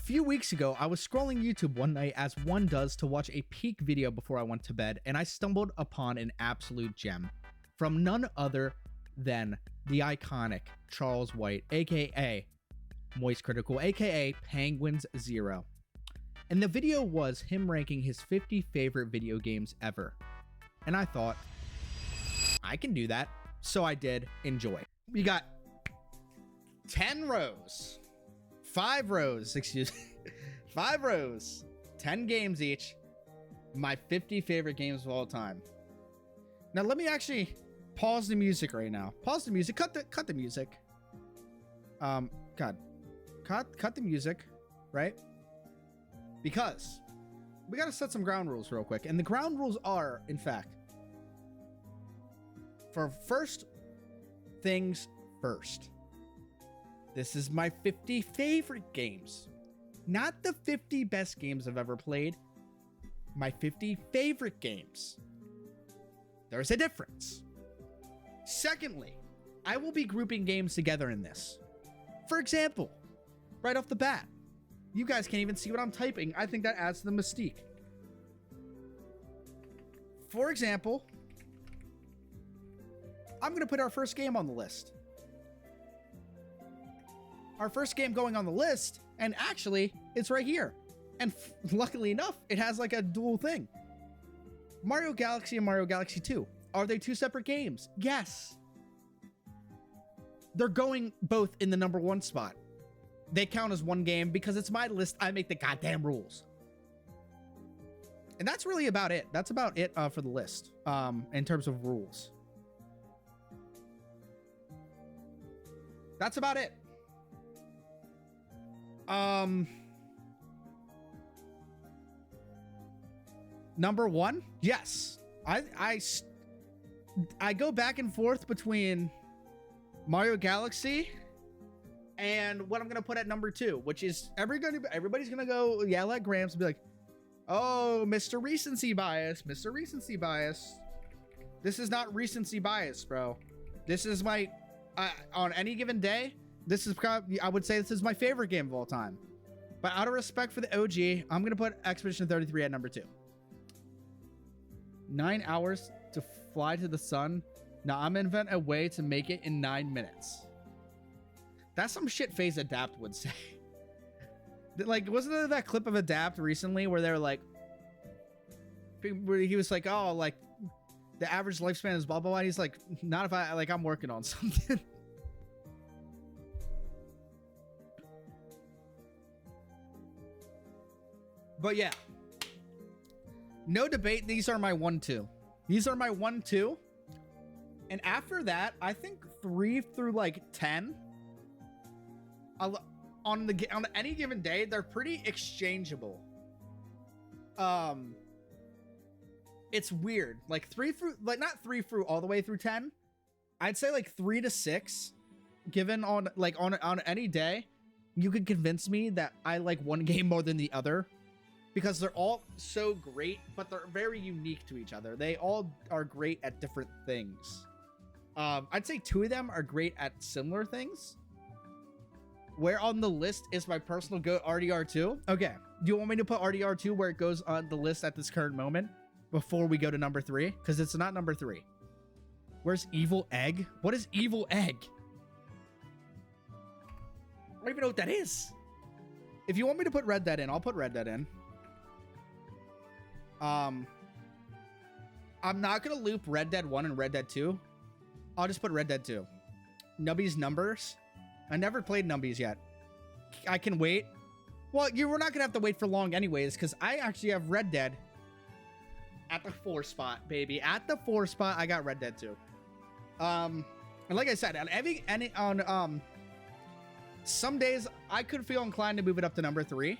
few weeks ago, I was scrolling YouTube one night as one does to watch a peak video before I went to bed, and I stumbled upon an absolute gem from none other than the iconic Charles White, aka Moist Critical, aka Penguins Zero. And the video was him ranking his 50 favorite video games ever. And I thought, I can do that. So I did. Enjoy. We got 10 rows. 5 rows, excuse me. 5 rows. 10 games each. My 50 favorite games of all time. Now let me actually pause the music right now. Pause the music. Cut the music. God. Cut the music, right? Because we got to set some ground rules real quick. And the ground rules are, in fact, for first things first. This is my 50 favorite games. Not the 50 best games I've ever played. My 50 favorite games. There's a difference. Secondly, I will be grouping games together in this. For example, right off the bat, you guys can't even see what I'm typing. I think that adds to the mystique. For example, I'm going to put our first game on the list. Our first game going on the list, and actually, it's right here. And luckily enough, it has like a dual thing. Mario Galaxy and Mario Galaxy 2. Are they 2 separate games? Yes. They're going both in the #1 spot. They count as one game because it's my list. I make the goddamn rules. And that's really about it. That's about it for the list in terms of rules. That's about it. #1, yes. I go back and forth between Mario Galaxy and what I'm gonna put at #2, which is everybody's gonna go yell at Gramps and be like, "Oh, Mr. Recency Bias, Mr. Recency Bias." This is not recency bias, bro. This is my on any given day. This is probably, I would say this is my favorite game of all time. But out of respect for the OG, I'm gonna put Expedition 33 at #2. 9 hours to fly to the sun. Now I'm gonna invent a way to make it in 9 minutes. That's some shit FaZe Adapt would say. Like, wasn't there that clip of Adapt recently where they were like, where he was like, oh, like the average lifespan is blah blah blah. And he's like, not if I like, I'm working on something. But yeah, no debate. These are my 1-2. These are my 1-2. And after that, I think 3 through like 10 on any given day, they're pretty exchangeable. It's weird. Like 3 through, like not 3 through all the way through 10. I'd say like 3 to 6, given on like on any day, you could convince me that I like one game more than the other. Because they're all so great, but they're very unique to each other. They all are great at different things. I'd say 2 of them are great at similar things. Where on the list is my personal go RDR2? Okay. Do you want me to put RDR2 where it goes on the list at this current moment before we go to #3? Because it's not #3. Where's Evil Egg? What is Evil Egg? I don't even know what that is. If you want me to put Red Dead in, I'll put Red Dead in. I'm not gonna loop Red Dead 1 and Red Dead 2. I'll just put Red Dead 2. Nubby's numbers. I never played Nubbies yet. I can wait. Well, we're not gonna have to wait for long anyways, because I actually have Red Dead at the 4 spot, baby. At the 4 spot, I got Red Dead 2. And like I said, on some days I could feel inclined to move it up to #3.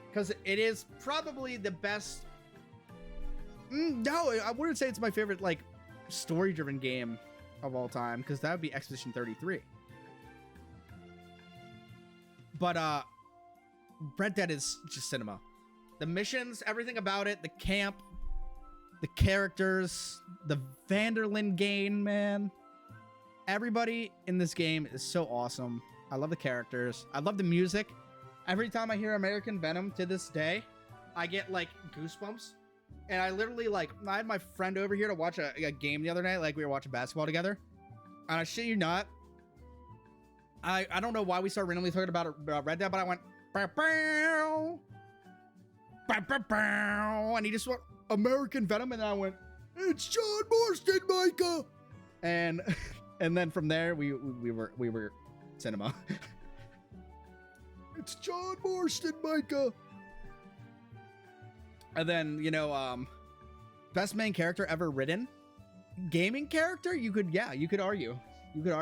Because it is probably the best. No, I wouldn't say it's my favorite, like, story-driven game of all time. Because that would be Expedition 33. But, Red Dead is just cinema. The missions, everything about it, the camp, the characters, the Vanderlyn game, man. Everybody in this game is so awesome. I love the characters. I love the music. Every time I hear American Venom to this day, I get like goosebumps. And I literally like, I had my friend over here to watch a game the other night. Like we were watching basketball together. And I shit you not, I don't know why we started randomly talking about Red Dead, but I went, bow, bow, bow, bow, bow, and he just went American Venom, and I went, it's John Marston, Micah. And then from there we were cinema. It's John Marston, Micah. And then, you know, best main character ever written. Gaming character, you could argue. You could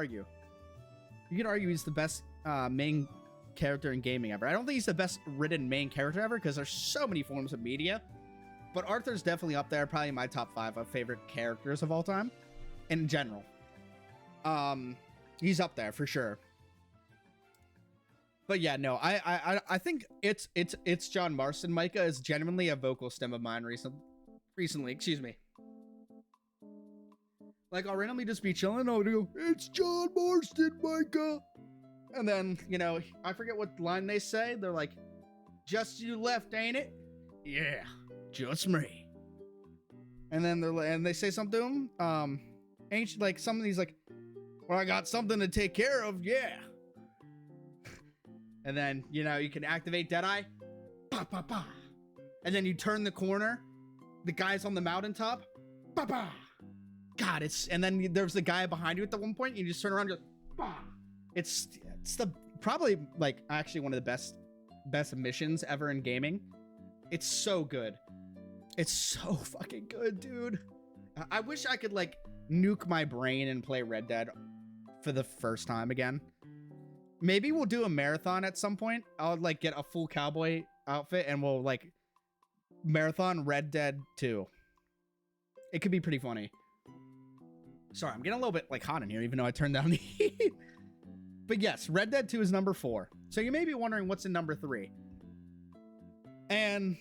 argue he's the best main character in gaming ever. I don't think he's the best written main character ever because there's so many forms of media. But Arthur's definitely up there, probably my top 5 of favorite characters of all time in general. He's up there for sure. But yeah, no, I think it's John Marston. Micah is genuinely a vocal stem of mine recently, excuse me. Like, I'll randomly just be chilling, I'll go, it's John Marston, Micah. And then, you know, I forget what line they say. They're like, just you left, ain't it? Yeah, just me. And then they say something to him. Ain't like somebody's like, well, I got something to take care of, yeah. And then, you know, you can activate Deadeye. Bah, bah, bah. And then you turn the corner. The guy's on the mountaintop. Bah, bah. God, and then there's the guy behind you at the one point. You just turn around and go, bah. It's the probably like actually one of the best missions ever in gaming. It's so good. It's so fucking good, dude. I wish I could like nuke my brain and play Red Dead for the first time again. Maybe we'll do a marathon at some point. I'll like get a full cowboy outfit and we'll like marathon Red Dead 2. It could be pretty funny. Sorry, I'm getting a little bit like hot in here, even though I turned down the heat. But yes, Red Dead 2 is number 4. So you may be wondering what's in number 3. And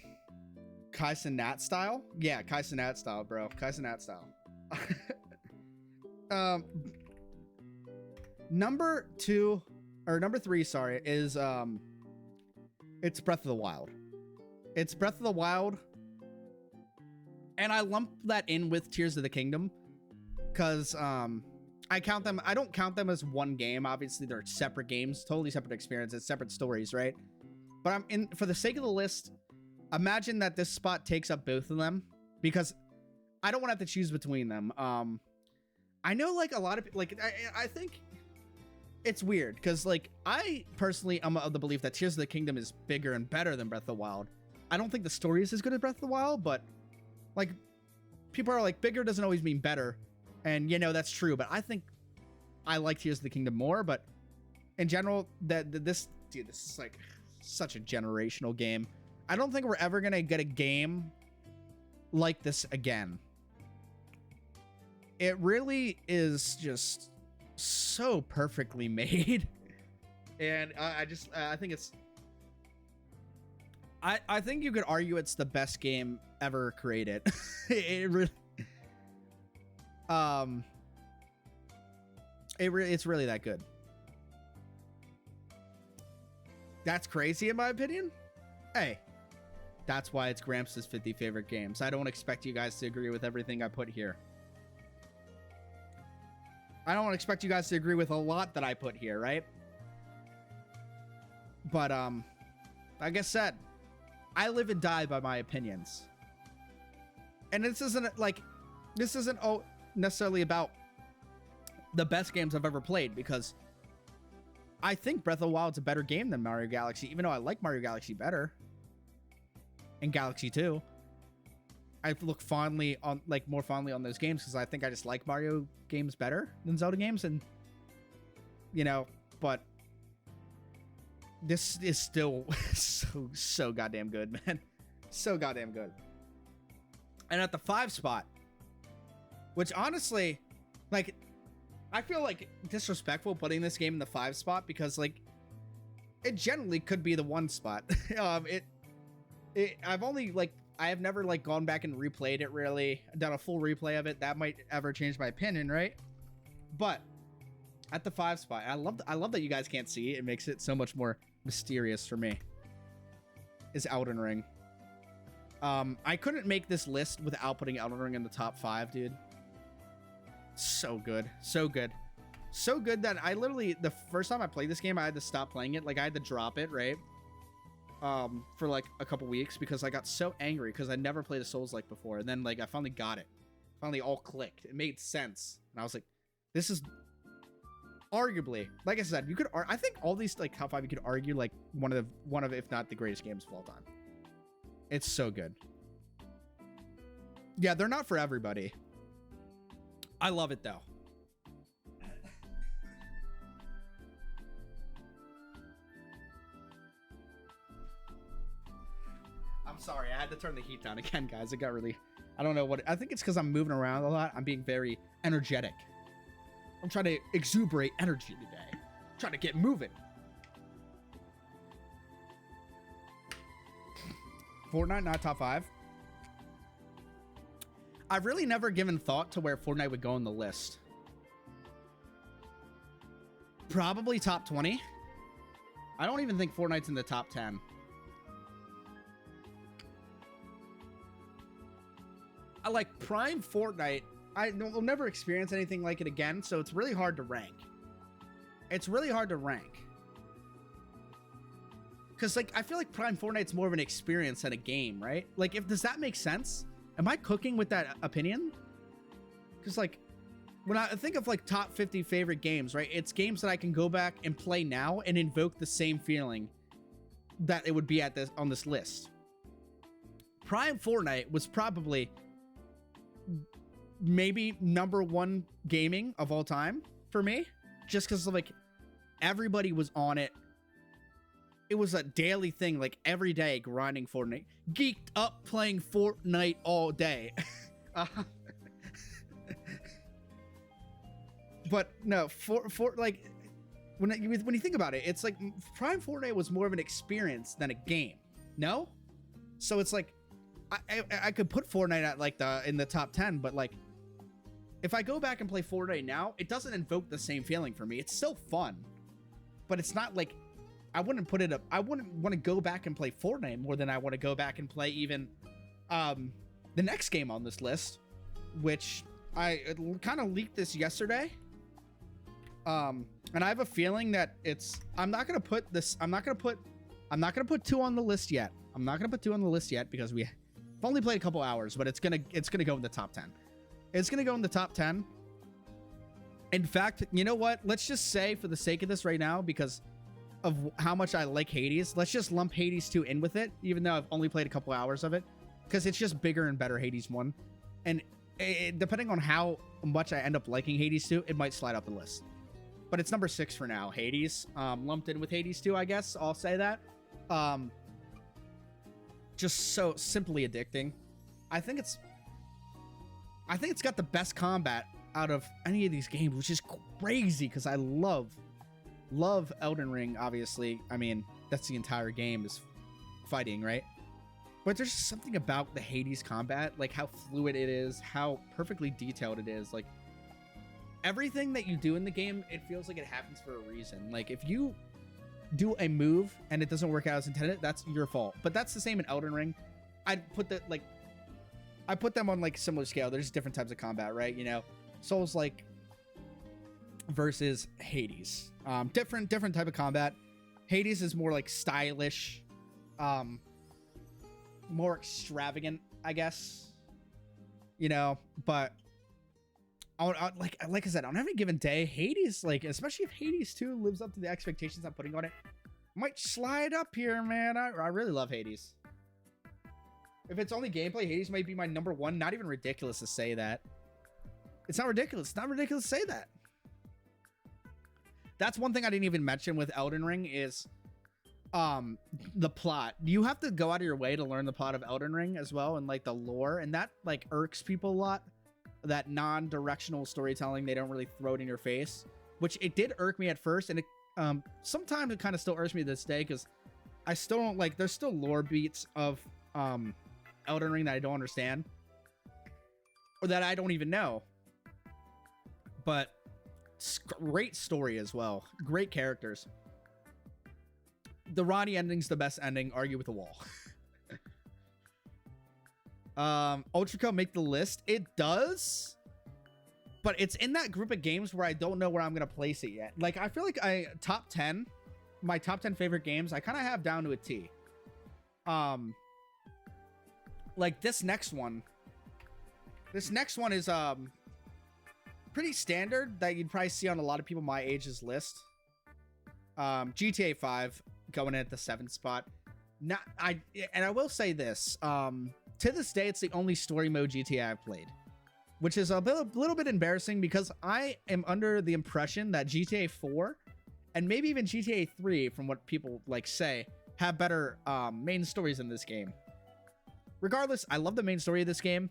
Kai Cenat style? Yeah, Kai Cenat style, bro. Kai Cenat style. Number 3, sorry, is it's Breath of the Wild. It's Breath of the Wild. And I lump that in with Tears of the Kingdom because I don't count them as one game. Obviously, they're separate games, totally separate experiences, separate stories, right? But for the sake of the list, imagine that this spot takes up both of them because I don't want to have to choose between them. I know like a lot of like I think it's weird because like I personally am of the belief that Tears of the Kingdom is bigger and better than Breath of the Wild. I don't think the story is as good as Breath of the Wild, but like people are like bigger doesn't always mean better. And you know, that's true, but I think I like Tears of the Kingdom more, but in general, this is like such a generational game. I don't think we're ever going to get a game like this again. It really is just so perfectly made. And I think it's, I think you could argue it's the best game ever created. It really, it's really that good. That's crazy in my opinion. Hey, that's why it's Gramps' 50 favorite games. I don't expect you guys to agree with everything I put here. I don't expect you guys to agree with a lot that I put here, right? But like I said, I live and die by my opinions. And this isn't necessarily about the best games I've ever played, because I think Breath of the Wild's a better game than Mario Galaxy, even though I like Mario Galaxy better. And Galaxy 2. I look fondly on, like, more fondly on those games because I think I just like Mario games better than Zelda games, and you know, but this is still so goddamn good, man. So goddamn good. And at the 5 spot, which honestly, like, I feel like disrespectful putting this game in the 5 spot because like it generally could be the 1 spot. I have never like gone back and replayed it, really done a full replay of it. That might ever change my opinion, right? But at the 5 spot, I love that you guys can't see it. It makes it so much more mysterious for me. is Elden Ring. I couldn't make this list without putting Elden Ring in the top 5, dude. So good. So good. So good that I literally, the first time I played this game, I had to stop playing it. Like, I had to drop it, right? For like a couple weeks because I got so angry because I never played a Souls-like before. And then, like, I finally got it. Finally all clicked. It made sense. And I was like, this is arguably, like I said, you could, I think all these, like, top 5, you could argue, like, one of, if not the greatest games of all time. It's so good. Yeah, they're not for everybody. I love it, though. I'm sorry, I had to turn the heat down again, guys. It got really, I don't know what, I think it's because I'm moving around a lot. I'm being very energetic. I'm trying to exuberate energy today. I'm trying to get moving. Fortnite, not top 5. I've really never given thought to where Fortnite would go on the list. Probably top 20. I don't even think Fortnite's in the top 10. I like Prime Fortnite. I will never experience anything like it again, so it's really hard to rank. It's really hard to rank. Because, like, I feel like Prime Fortnite's more of an experience than a game, right? Like, does that make sense? Am I cooking with that opinion? Because, like, when I think of, like, top 50 favorite games, right? It's games that I can go back and play now and invoke the same feeling that it would be at on this list. Prime Fortnite was probably maybe #1 gaming of all time for me, just because, like, everybody was on it. It was a daily thing, like every day grinding Fortnite, geeked up playing Fortnite all day. But no, for like when you think about it, it's like Prime Fortnite was more of an experience than a game. No, so it's like I could put Fortnite at like in the top 10, but like if I go back and play Fortnite now, it doesn't invoke the same feeling for me. It's still fun, but it's not like I wouldn't put it up. I wouldn't want to go back and play Fortnite more than I want to go back and play even the next game on this list, which I kind of leaked this yesterday. And I have a feeling that I'm not gonna put 2 on the list yet. I'm not gonna put 2 on the list yet because we've only played a couple hours, but it's gonna go in the top 10. It's gonna go in the top 10. In fact, you know what? Let's just say, for the sake of this right now, because of how much I like Hades, let's just lump Hades 2 in with it, even though I've only played a couple hours of it, because it's just bigger and better, Hades 1. And depending on how much I end up liking Hades 2, it might slide up the list. But it's number 6 for now, Hades. Lumped in with Hades 2, I guess. I'll say that. Just so simply addicting. I think it's got the best combat out of any of these games, which is crazy because I love Elden Ring, obviously. I mean, that's the entire game is fighting, right? But there's just something about the Hades combat, like how fluid it is, how perfectly detailed it is. Like, everything that you do in the game, it feels like it happens for a reason. Like, if you do a move and it doesn't work out as intended, that's your fault. But that's the same in Elden Ring. I put them on, like, similar scale. There's different types of combat, right? You know, Souls-like versus Hades. Different type of combat. Hades is more like stylish, more extravagant, I guess. You know, but like I said, on every given day, Hades, like, especially if Hades 2 lives up to the expectations I'm putting on it, might slide up here, man. I really love Hades. If it's only gameplay, Hades might be my #1. Not even ridiculous to say that. It's not ridiculous. It's not ridiculous to say that. That's one thing I didn't even mention with Elden Ring is the plot. You have to go out of your way to learn the plot of Elden Ring as well, and like the lore, and that like irks people a lot. That non-directional storytelling, they don't really throw it in your face, which it did irk me at first, and it sometimes it kind of still irks me to this day because I still don't like. There's still lore beats of Elden Ring that I don't understand or that I don't even know. But great story as well. Great characters. The Ronnie ending's the best ending. Argue with the wall. Ultraco make the list? It does, but it's in that group of games where I don't know where I'm gonna place it yet. Like, I feel like my top 10 favorite games, I kind of have down to a T. Like this next one is pretty standard that you'd probably see on a lot of people my age's list. GTA 5 going in at the 7th spot. I will say this, to this day, it's the only story mode GTA I've played, which is a little bit embarrassing because I am under the impression that GTA 4 and maybe even GTA 3, from what people like say, have better main stories in this game. Regardless, I love the main story of this game,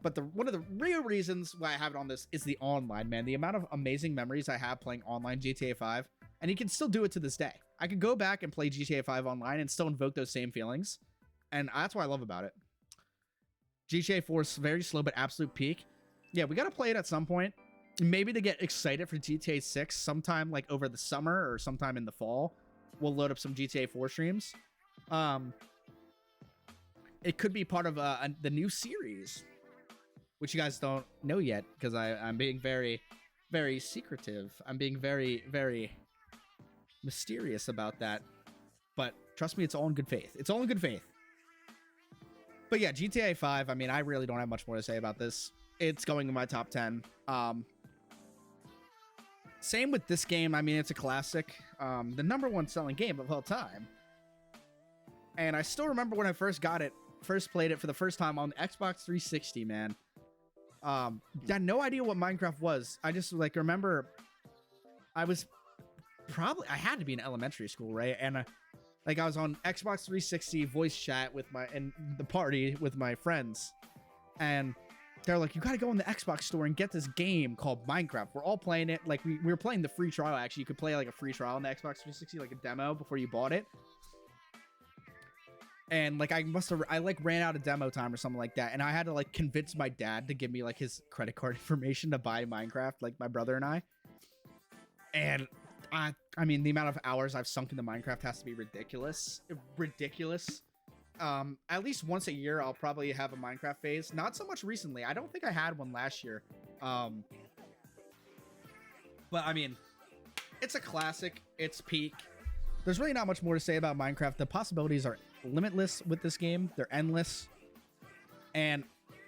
but one of the real reasons why I have it on this is the online, man. The amount of amazing memories I have playing online GTA 5, and you can still do it to this day. I could go back and play GTA 5 online and still invoke those same feelings, and that's what I love about it. GTA 4 is very slow, but absolute peak. Yeah, we gotta play it at some point. Maybe to get excited for GTA 6 sometime like over the summer or sometime in the fall. We'll load up some GTA 4 streams. It could be part of the new series, which you guys don't know yet because I'm being very, very secretive. I'm being very, very mysterious about that. But trust me, it's all in good faith. It's all in good faith. But yeah, GTA 5, I mean, I really don't have much more to say about this. It's going in my top 10. Same with this game. I mean, it's a classic. The #1 selling game of all time. And I still remember when I first got it, first played it for the first time on the Xbox 360, man. I had no idea what Minecraft was. I just like remember I had to be in elementary school, right? And like I was on Xbox 360 voice chat with the party with my friends, and they're like, you gotta go in the Xbox store and get this game called Minecraft. We're all playing it. Like we were playing the free trial. Actually, you could play like a free trial on the Xbox 360, like a demo before you bought it. And like I like ran out of demo time or something like that, and I had to like convince my dad to give me like his credit card information to buy Minecraft, like my brother and I. And I mean, the amount of hours I've sunk into Minecraft has to be ridiculous. At least once a year, I'll probably have a Minecraft phase. Not so much recently. I don't think I had one last year. But I mean, it's a classic. It's peak. There's really not much more to say about Minecraft. The possibilities are limitless with this game. They're endless. And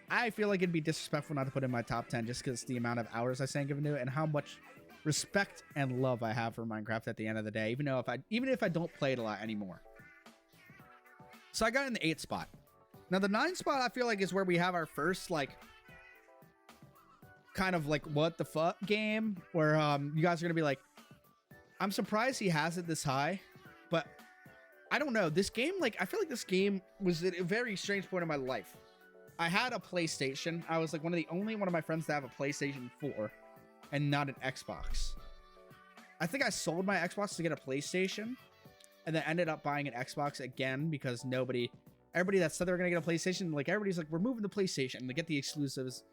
I feel like it'd be disrespectful not to put in my top 10 just because the amount of hours I sank into it and how much respect and love I have for Minecraft at the end of the day, even if I don't play it a lot anymore. So I got in the 8th spot. Now the 9th spot I feel like is where we have our first like kind of like what the fuck game where you guys are gonna be like, I'm surprised he has it this high, but I don't know. This game, like I feel like this game was at a very strange point in my life. I had a PlayStation. I was like one of my friends to have a PlayStation 4 and not an Xbox. I think I sold my Xbox to get a PlayStation and then ended up buying an Xbox again because everybody that said they were going to get a PlayStation, like everybody's like, we're moving to PlayStation to get the exclusives.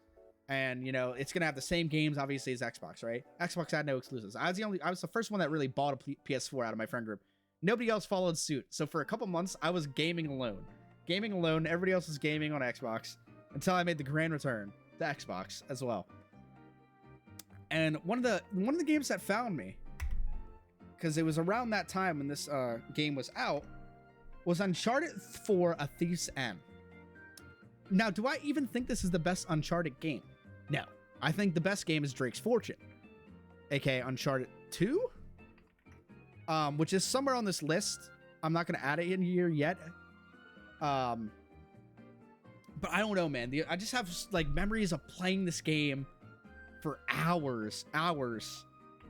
And you know, it's going to have the same games obviously as Xbox, right? Xbox had no exclusives. I was the first one that really bought a PS4 out of my friend group. Nobody else followed suit. So for a couple months, I was gaming alone. Everybody else was gaming on Xbox until I made the grand return to Xbox as well. And one of the games that found me, because it was around that time when this game was out, was Uncharted 4: A Thief's End. Now, do I even think this is the best Uncharted game? No. I think the best game is Drake's Fortune, aka Uncharted 2, which is somewhere on this list. I'm not going to add it in here yet. But I don't know, man. I just have like memories of playing this game for hours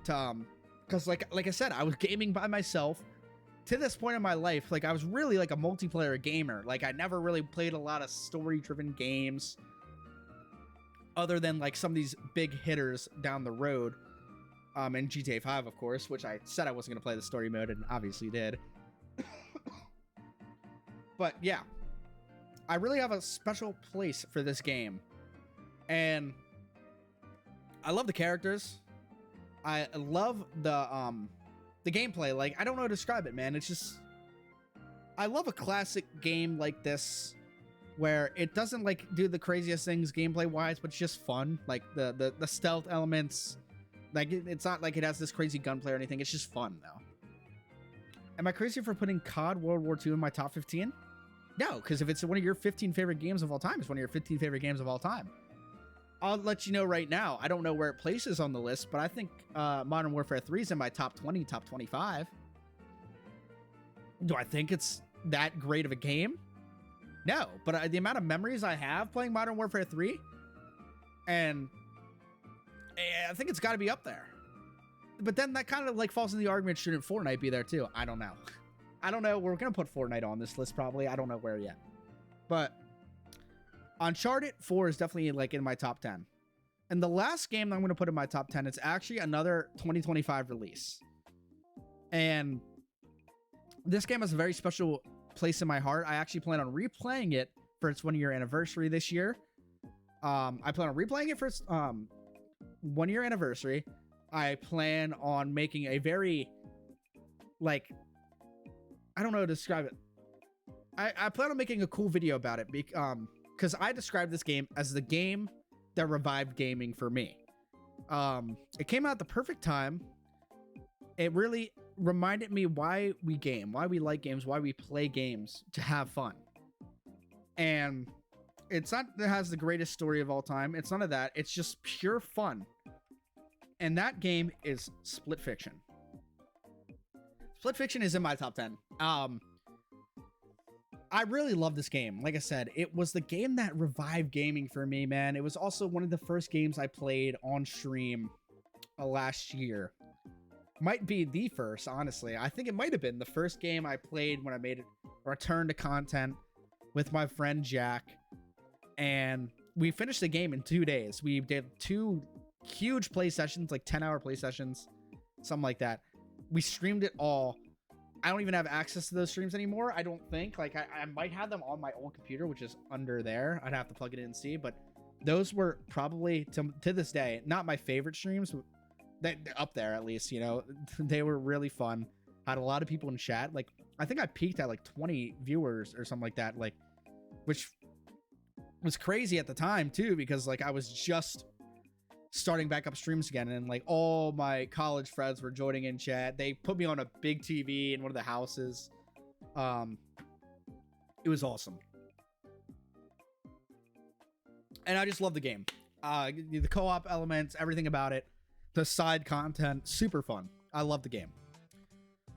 because like I said, I was gaming by myself to this point in my life. Like I was really like a multiplayer gamer. Like I never really played a lot of story driven games other than like some of these big hitters down the road, and GTA 5 of course, which I said I wasn't gonna play the story mode and obviously did. But yeah, I really have a special place for this game, and I love the characters. I love the gameplay. Like, I don't know how to describe it, man. It's just, I love a classic game like this where it doesn't like do the craziest things gameplay wise, but it's just fun. Like the stealth elements, like it's not like it has this crazy gunplay or anything. It's just fun though. Am I crazy for putting COD World War II in my top 15? No, because if it's one of your 15 favorite games of all time, it's one of your 15 favorite games of all time. I'll let you know right now. I don't know where it places on the list, but I think Modern Warfare 3 is in my top 20, top 25. Do I think it's that great of a game? No, but the amount of memories I have playing Modern Warfare 3, and I think it's got to be up there. But then that kind of like falls in the argument, shouldn't Fortnite be there too? I don't know. I don't know. We're going to put Fortnite on this list probably. I don't know where yet. But Uncharted 4 is definitely like in my top 10. And the last game I'm going to put in my top 10, it's actually another 2025 release. And this game has a very special place in my heart. I actually plan on replaying it for its 1-year anniversary this year. I plan on replaying it for its 1-year anniversary. I plan on making a very, like, I don't know how to describe it. I plan on making a cool video about it because I described this game as the game that revived gaming for me. It came out at the perfect time. It really reminded me why we game, why we like games, why we play games to have fun. And it's not that it has the greatest story of all time. It's none of that. It's just pure fun. And that game is Split Fiction. Split Fiction is in my top 10. I really love this game. Like I said, it was the game that revived gaming for me, man. It was also one of the first games I played on stream last year. Might be the first, honestly. I think it might have been the first game I played when I made a return to content with my friend Jack. And we finished the game in 2 days. We did 2 huge play sessions, like 10-hour play sessions, something like that. We streamed it all. I don't even have access to those streams anymore. I don't think. Like, I might have them on my old computer, which is under there. I'd have to plug it in and see. But those were probably, to this day, not my favorite streams. They're up there, at least, you know. They were really fun. Had a lot of people in chat. Like, I think I peaked at like 20 viewers or something like that. Like, which was crazy at the time, too, because like I was just starting back up streams again, and like all my college friends were joining in chat. They put me on a big TV in one of the houses. It was awesome, and I just love the game. The co-op elements, everything about it, the side content, super fun. I love the game.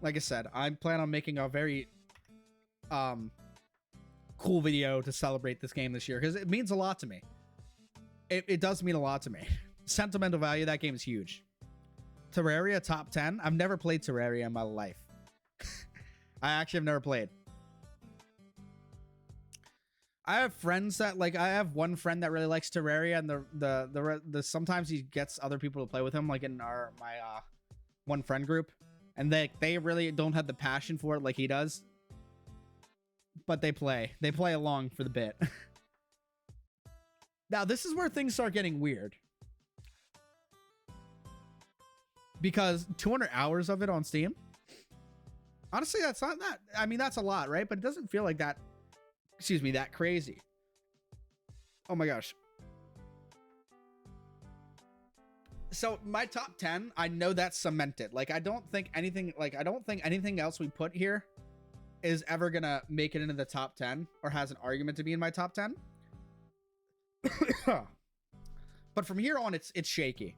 Like I said, I plan on making a very cool video to celebrate this game this year because it means a lot to me. It does mean a lot to me. Sentimental value, that game is huge. Terraria top 10. I've never played Terraria in my life. I actually have never played. I have friends that like, I have one friend that really likes Terraria, and the sometimes he gets other people to play with him, like in my one friend group, and they really don't have the passion for it like he does, but they play along for the bit. Now this is where things start getting weird, because 200 hours of it on Steam, honestly, that's not that, I mean, that's a lot, right? But it doesn't feel like that, excuse me, that crazy. Oh my gosh. So my top 10, I know that's cemented. Like, I don't think anything else we put here is ever gonna make it into the top 10 or has an argument to be in my top 10. But from here on, it's shaky,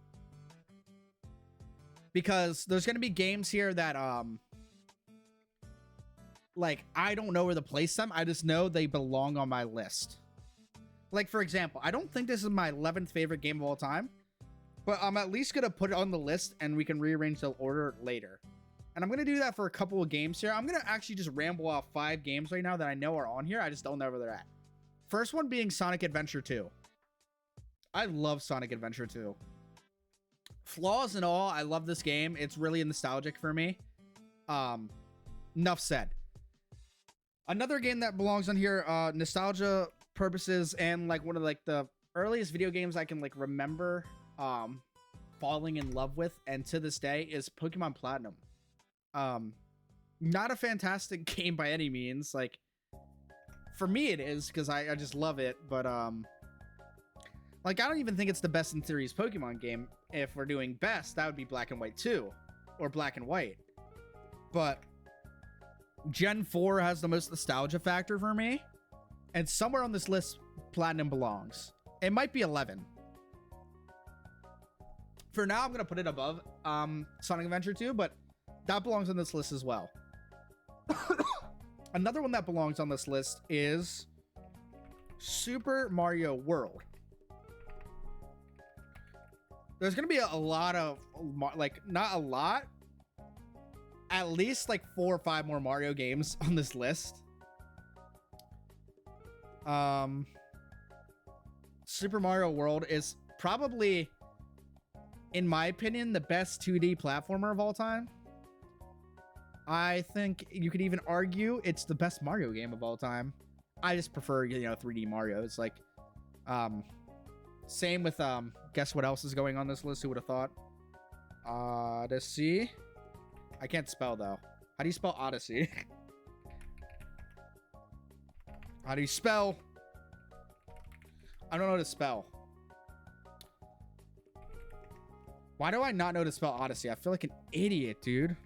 because there's gonna be games here that like, I don't know where to place them. I just know they belong on my list. Like, for example, I don't think this is my 11th favorite game of all time, but I'm at least gonna put it on the list and we can rearrange the order later. And I'm gonna do that for a couple of games here. I'm gonna actually just ramble off 5 games right now that I know are on here. I just don't know where they're at. First one being Sonic Adventure 2. I love Sonic Adventure 2. Flaws and all, I love this game. It's really nostalgic for me. Enough said. Another game that belongs on here, nostalgia purposes, and like one of like the earliest video games I can like remember falling in love with, and to this day, is Pokemon Platinum. Not a fantastic game by any means. Like, For me, it is because I just love it. But like I don't even think it's the best in series Pokemon game. If we're doing best, that would be Black and White 2 or Black and White. But Gen 4 has the most nostalgia factor for me, and somewhere on this list, Platinum belongs. It might be 11. For now, I'm gonna put it above Sonic Adventure 2, but that belongs on this list as well. Another one that belongs on this list is Super Mario World. There's gonna be a lot of, like, not a lot, at least like 4 or 5 more Mario games on this list. Super Mario World is probably, in my opinion, the best 2D platformer of all time. I think you could even argue it's the best Mario game of all time. I just prefer, 3D Mario. It's like, same with, guess what else is going on this list? Who would have thought? Odyssey. I can't spell, though. How do you spell Odyssey? How do you spell? I don't know how to spell. Why do I not know how to spell Odyssey? I feel like an idiot, dude.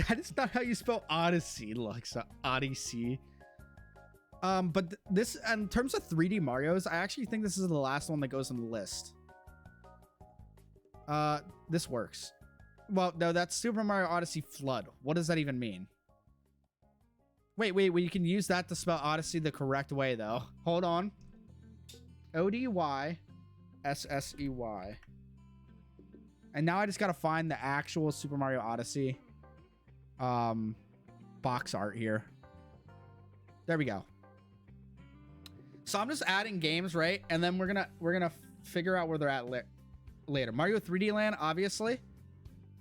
That is not how you spell Odyssey, Lexa. Odyssey. But this, in terms of 3D Marios, I actually think this is the last one that goes on the list. This works. Well, no, that's Super Mario Odyssey Flood. What does that even mean? Wait, you can use that to spell Odyssey the correct way, though. Hold on. O-D-Y-S-S-E-Y. And now I just gotta find the actual Super Mario Odyssey box art here. There we go. So I'm just adding games, right? And then we're gonna figure out where they're at later. Mario 3D Land, obviously.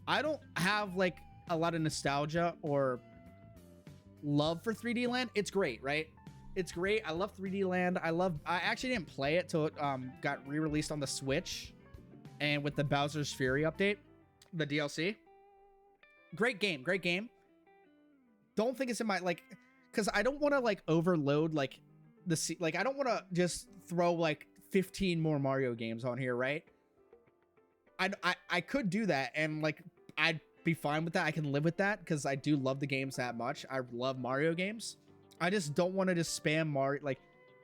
I don't have like a lot of nostalgia or love for 3D Land. It's great, right? It's great. I love 3D Land. I actually didn't play it till it got re-released on the Switch and with the Bowser's Fury update, the DLC. Great game. Don't think it's in my, like, because I don't want to like overload like I don't want to just throw like 15 more Mario games on here, right? I could do that, and like I'd be fine with that. I can live with that because I do love the games that much. I love Mario games. I just don't want to just spam Mario, like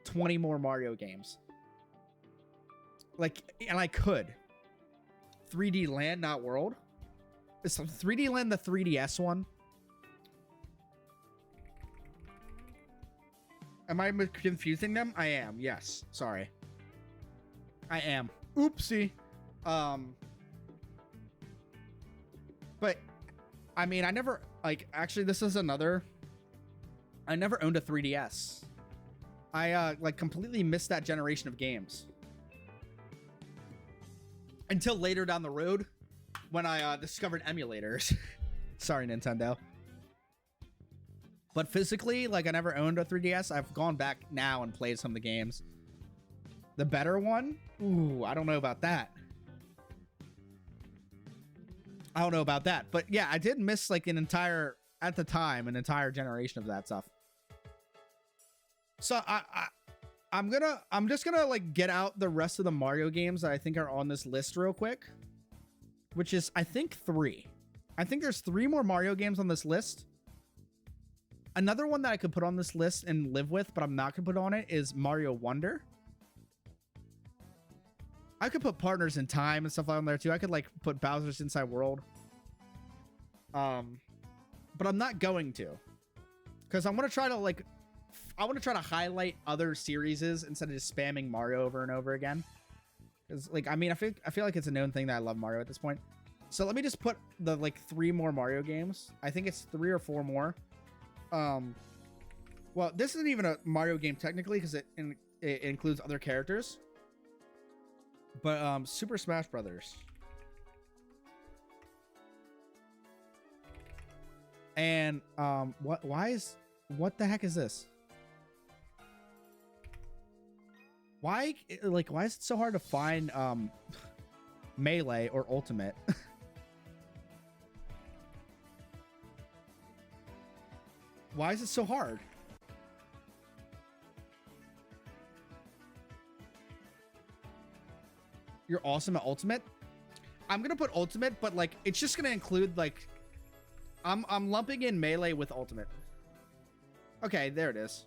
20 more Mario games. Like, and I could. 3D Land, not World. Is 3D Land the 3DS one? Am I confusing them? I am. Yes. Sorry. I am. Oopsie. But I mean, I never, like, actually this is another, I never owned a 3DS. I like completely missed that generation of games until later down the road when I discovered emulators. Sorry, Nintendo. But physically, like, I never owned a 3DS. I've gone back now and played some of the games. The better one? Ooh, I don't know about that. I don't know about that. But yeah, I did miss like an entire generation of that stuff. So I'm just gonna like get out the rest of the Mario games that I think are on this list real quick, which is I think 3. I think there's 3 more Mario games on this list. Another one that I could put on this list and live with, but I'm not gonna put on it, is Mario Wonder. I could put Partners in Time and stuff on there too. I could like put Bowser's Inside World. But I'm not going to, because I want to try to like, highlight other series instead of just spamming Mario over and over again. Because like, I mean, I feel like it's a known thing that I love Mario at this point. So let me just put the like 3 more Mario games. I think it's 3 or 4 more. Well, this isn't even a Mario game technically because it includes other characters. But Super Smash Brothers. And what the heck is this? Why is it so hard to find Melee or Ultimate? Why is it so hard? You're awesome at Ultimate. I'm gonna put Ultimate, but like it's just gonna include like I'm lumping in Melee with Ultimate. Okay, there it is.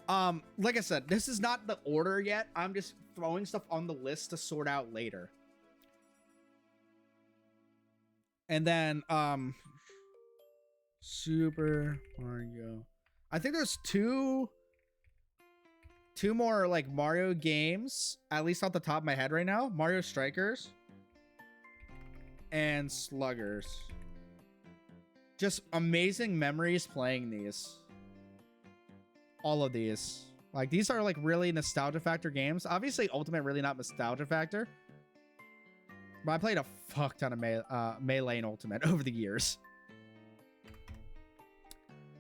Like I said, this is not the order yet. I'm just throwing stuff on the list to sort out later. And then Super Mario. I think there's two more like Mario games, at least off the top of my head right now. Mario Strikers and Sluggers. Just amazing memories playing these. All of these. Like, these are like really nostalgia factor games. Obviously, Ultimate really not nostalgia factor. But I played a fuck ton of Melee and Ultimate over the years.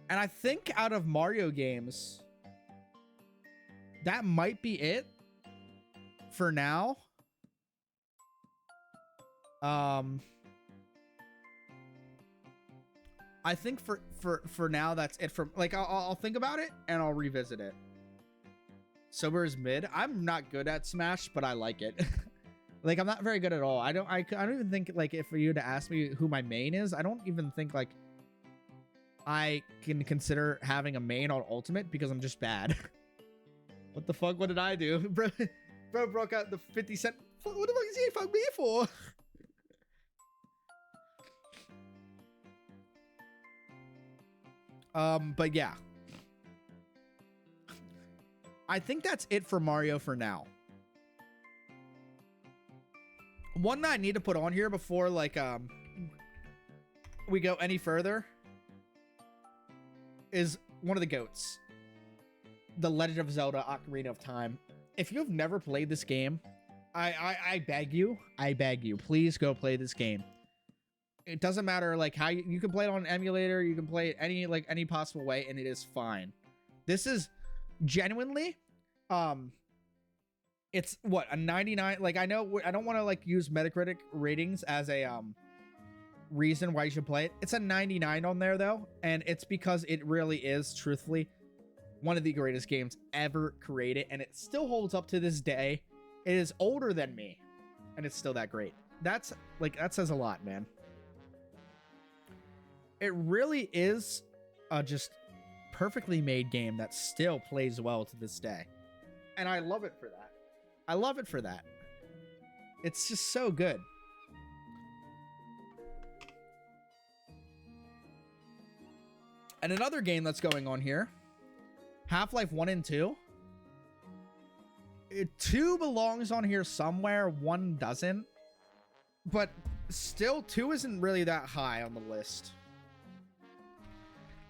And I think out of Mario games, that might be it for now. I think for now that's it. For like, I'll think about it and I'll revisit it. Sober is mid. I'm not good at Smash, but I like it. Like, I'm not very good at all. I don't even think, like, if you were to ask me who my main is, I don't even think like I can consider having a main on Ultimate because I'm just bad. What the fuck? What did I do? Bro broke out the 50 cent. What the fuck is he fuck me for? But yeah. I think that's it for Mario for now. One that I need to put on here before, like, we go any further is one of the GOATs. The Legend of Zelda Ocarina of Time. If you've never played this game, I beg you, please go play this game. It doesn't matter like how you can play it on an emulator, you can play it any possible way, and it is fine. This is genuinely, it's what, a 99. Like, I know I don't want to like use Metacritic ratings as a reason why you should play it. It's a 99 on there though, and it's because it really is truthfully one of the greatest games ever created, and it still holds up to this day. It is older than me, and it's still that great. That's like, that says a lot, man. It really is a just perfectly made game that still plays well to this day, and I love it for that. I love it for that. It's just so good. And another game that's going on here, Half-Life 1 and 2. 2 belongs on here somewhere, 1 doesn't. But still, 2 isn't really that high on the list.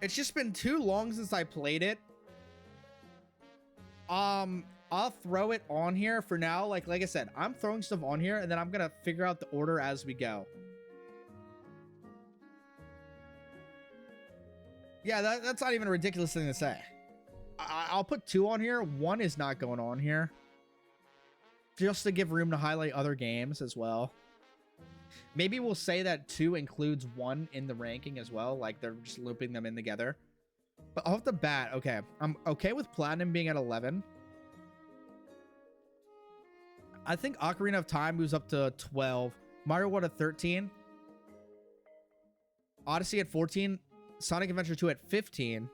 It's just been too long since I played it. I'll throw it on here for now. Like I said, I'm throwing stuff on here, and then I'm gonna figure out the order as we go. Yeah, that's not even a ridiculous thing to say. I'll put 2 on here. 1 is not going on here, just to give room to highlight other games as well. Maybe we'll say that 2 includes 1 in the ranking as well, like they're just looping them in together. But off the bat, okay, I'm okay with Platinum being at 11. I think Ocarina of Time moves up to 12. Mario World at 13. Odyssey at 14. Sonic Adventure 2 at 15.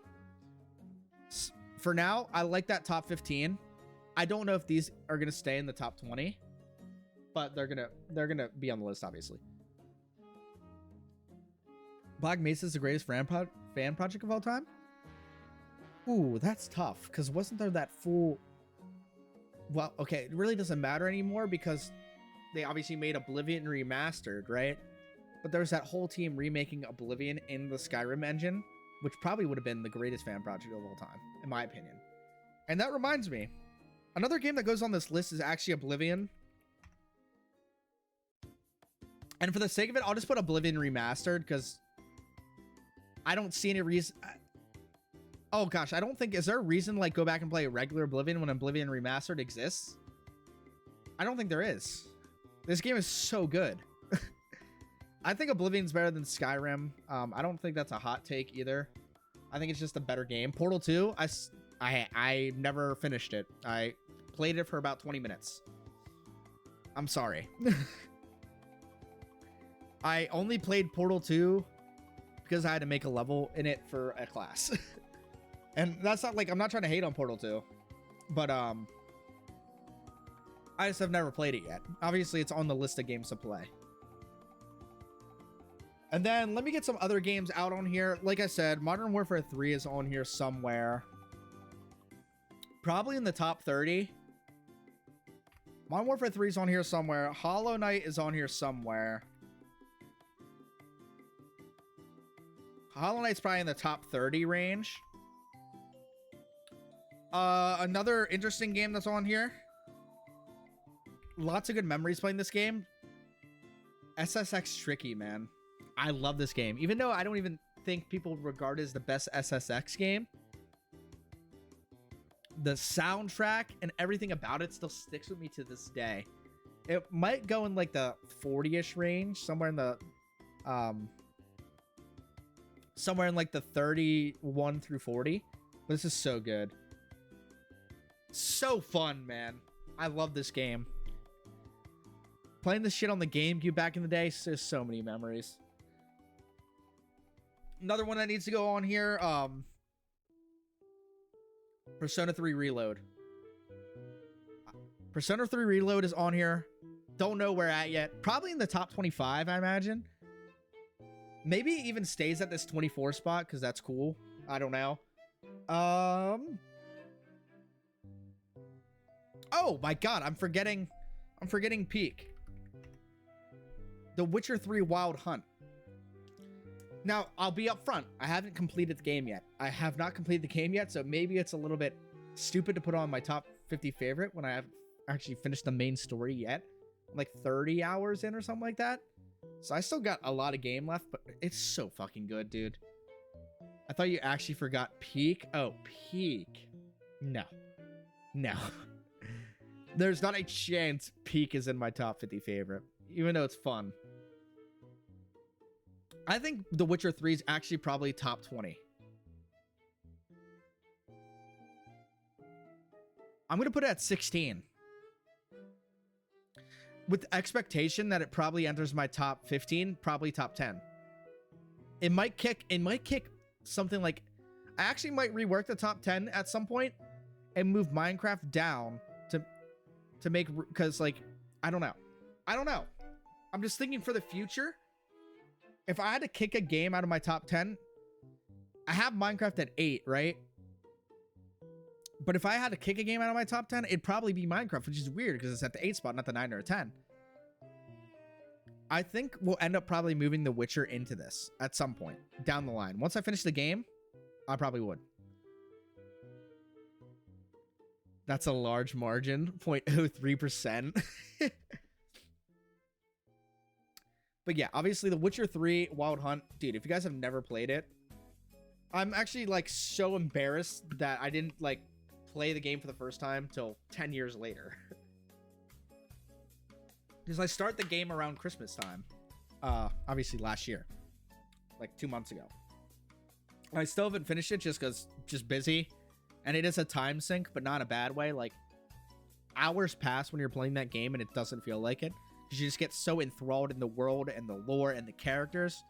For now, I like that top 15. I don't know if these are going to stay in the top 20, but they're going to be on the list, obviously. Black Mesa is the greatest fan project of all time? Ooh, that's tough, because wasn't there that full... Well, okay, it really doesn't matter anymore because they obviously made Oblivion remastered, right? But there's that whole team remaking Oblivion in the Skyrim engine, which probably would have been the greatest fan project of all time, in my opinion. And that reminds me, another game that goes on this list is actually Oblivion. And for the sake of it, I'll just put Oblivion remastered because I don't see any reason... Oh gosh, I don't think... Is there a reason to like go back and play regular Oblivion when Oblivion Remastered exists? I don't think there is. This game is so good. I think Oblivion's better than Skyrim. I don't think that's a hot take either. I think it's just a better game. Portal 2, I never finished it. I played it for about 20 minutes. I'm sorry. I only played Portal 2 because I had to make a level in it for a class. And that's not like, I'm not trying to hate on Portal 2, but I just have never played it yet. Obviously, it's on the list of games to play. And then let me get some other games out on here. Like I said, Modern Warfare 3 is on here somewhere. Probably in the top 30. Modern Warfare 3 is on here somewhere. Hollow Knight is on here somewhere. Hollow Knight's probably in the top 30 range. Another interesting game that's on here. Lots of good memories playing this game. SSX Tricky, man. I love this game. Even though I don't even think people regard it as the best SSX game, the soundtrack and everything about it still sticks with me to this day. It might go in like the 40-ish range, somewhere in the somewhere in like the 31 through 40. But this is so good. So fun, man. I love this game. Playing this shit on the GameCube back in the day, there's so many memories. Another one that needs to go on here, Persona 3 Reload. Persona 3 Reload is on here. Don't know where at yet. Probably in the top 25, I imagine. Maybe it even stays at this 24 spot, because that's cool. I don't know. Oh my god, I'm forgetting Peak. The Witcher 3 Wild Hunt. Now, I'll be upfront. I haven't completed the game yet. I have not completed the game yet, so maybe it's a little bit stupid to put on my top 50 favorite when I haven't actually finished the main story yet. I'm like 30 hours in or something like that. So I still got a lot of game left, but it's so fucking good, dude. I thought you actually forgot Peak. Oh, Peak. No. No. There's not a chance Peak is in my top 50 favorite, even though it's fun. I think The Witcher 3 is actually probably top 20. I'm going to put it at 16. With the expectation that it probably enters my top 15, probably top 10. It might kick something like, I actually might rework the top 10 at some point and move Minecraft down to make, because like, I don't know. I'm just thinking for the future. If I had to kick a game out of my top 10, I have Minecraft at 8, right? But if I had to kick a game out of my top 10, it'd probably be Minecraft, which is weird because it's at the 8 spot, not the 9 or 10. I think we'll end up probably moving The Witcher into this at some point down the line. Once I finish the game, I probably would. That's a large margin, 0.03%. But yeah, obviously The Witcher 3 Wild Hunt. Dude, if you guys have never played it, I'm actually like so embarrassed that I didn't like play the game for the first time till 10 years later. Because I start the game around Christmas time. Obviously last year. Like 2 months ago. I still haven't finished it just because just busy. And it is a time sink, but not a bad way. Like hours pass when you're playing that game and it doesn't feel like it. Because you just get so enthralled in the world and the lore and the characters.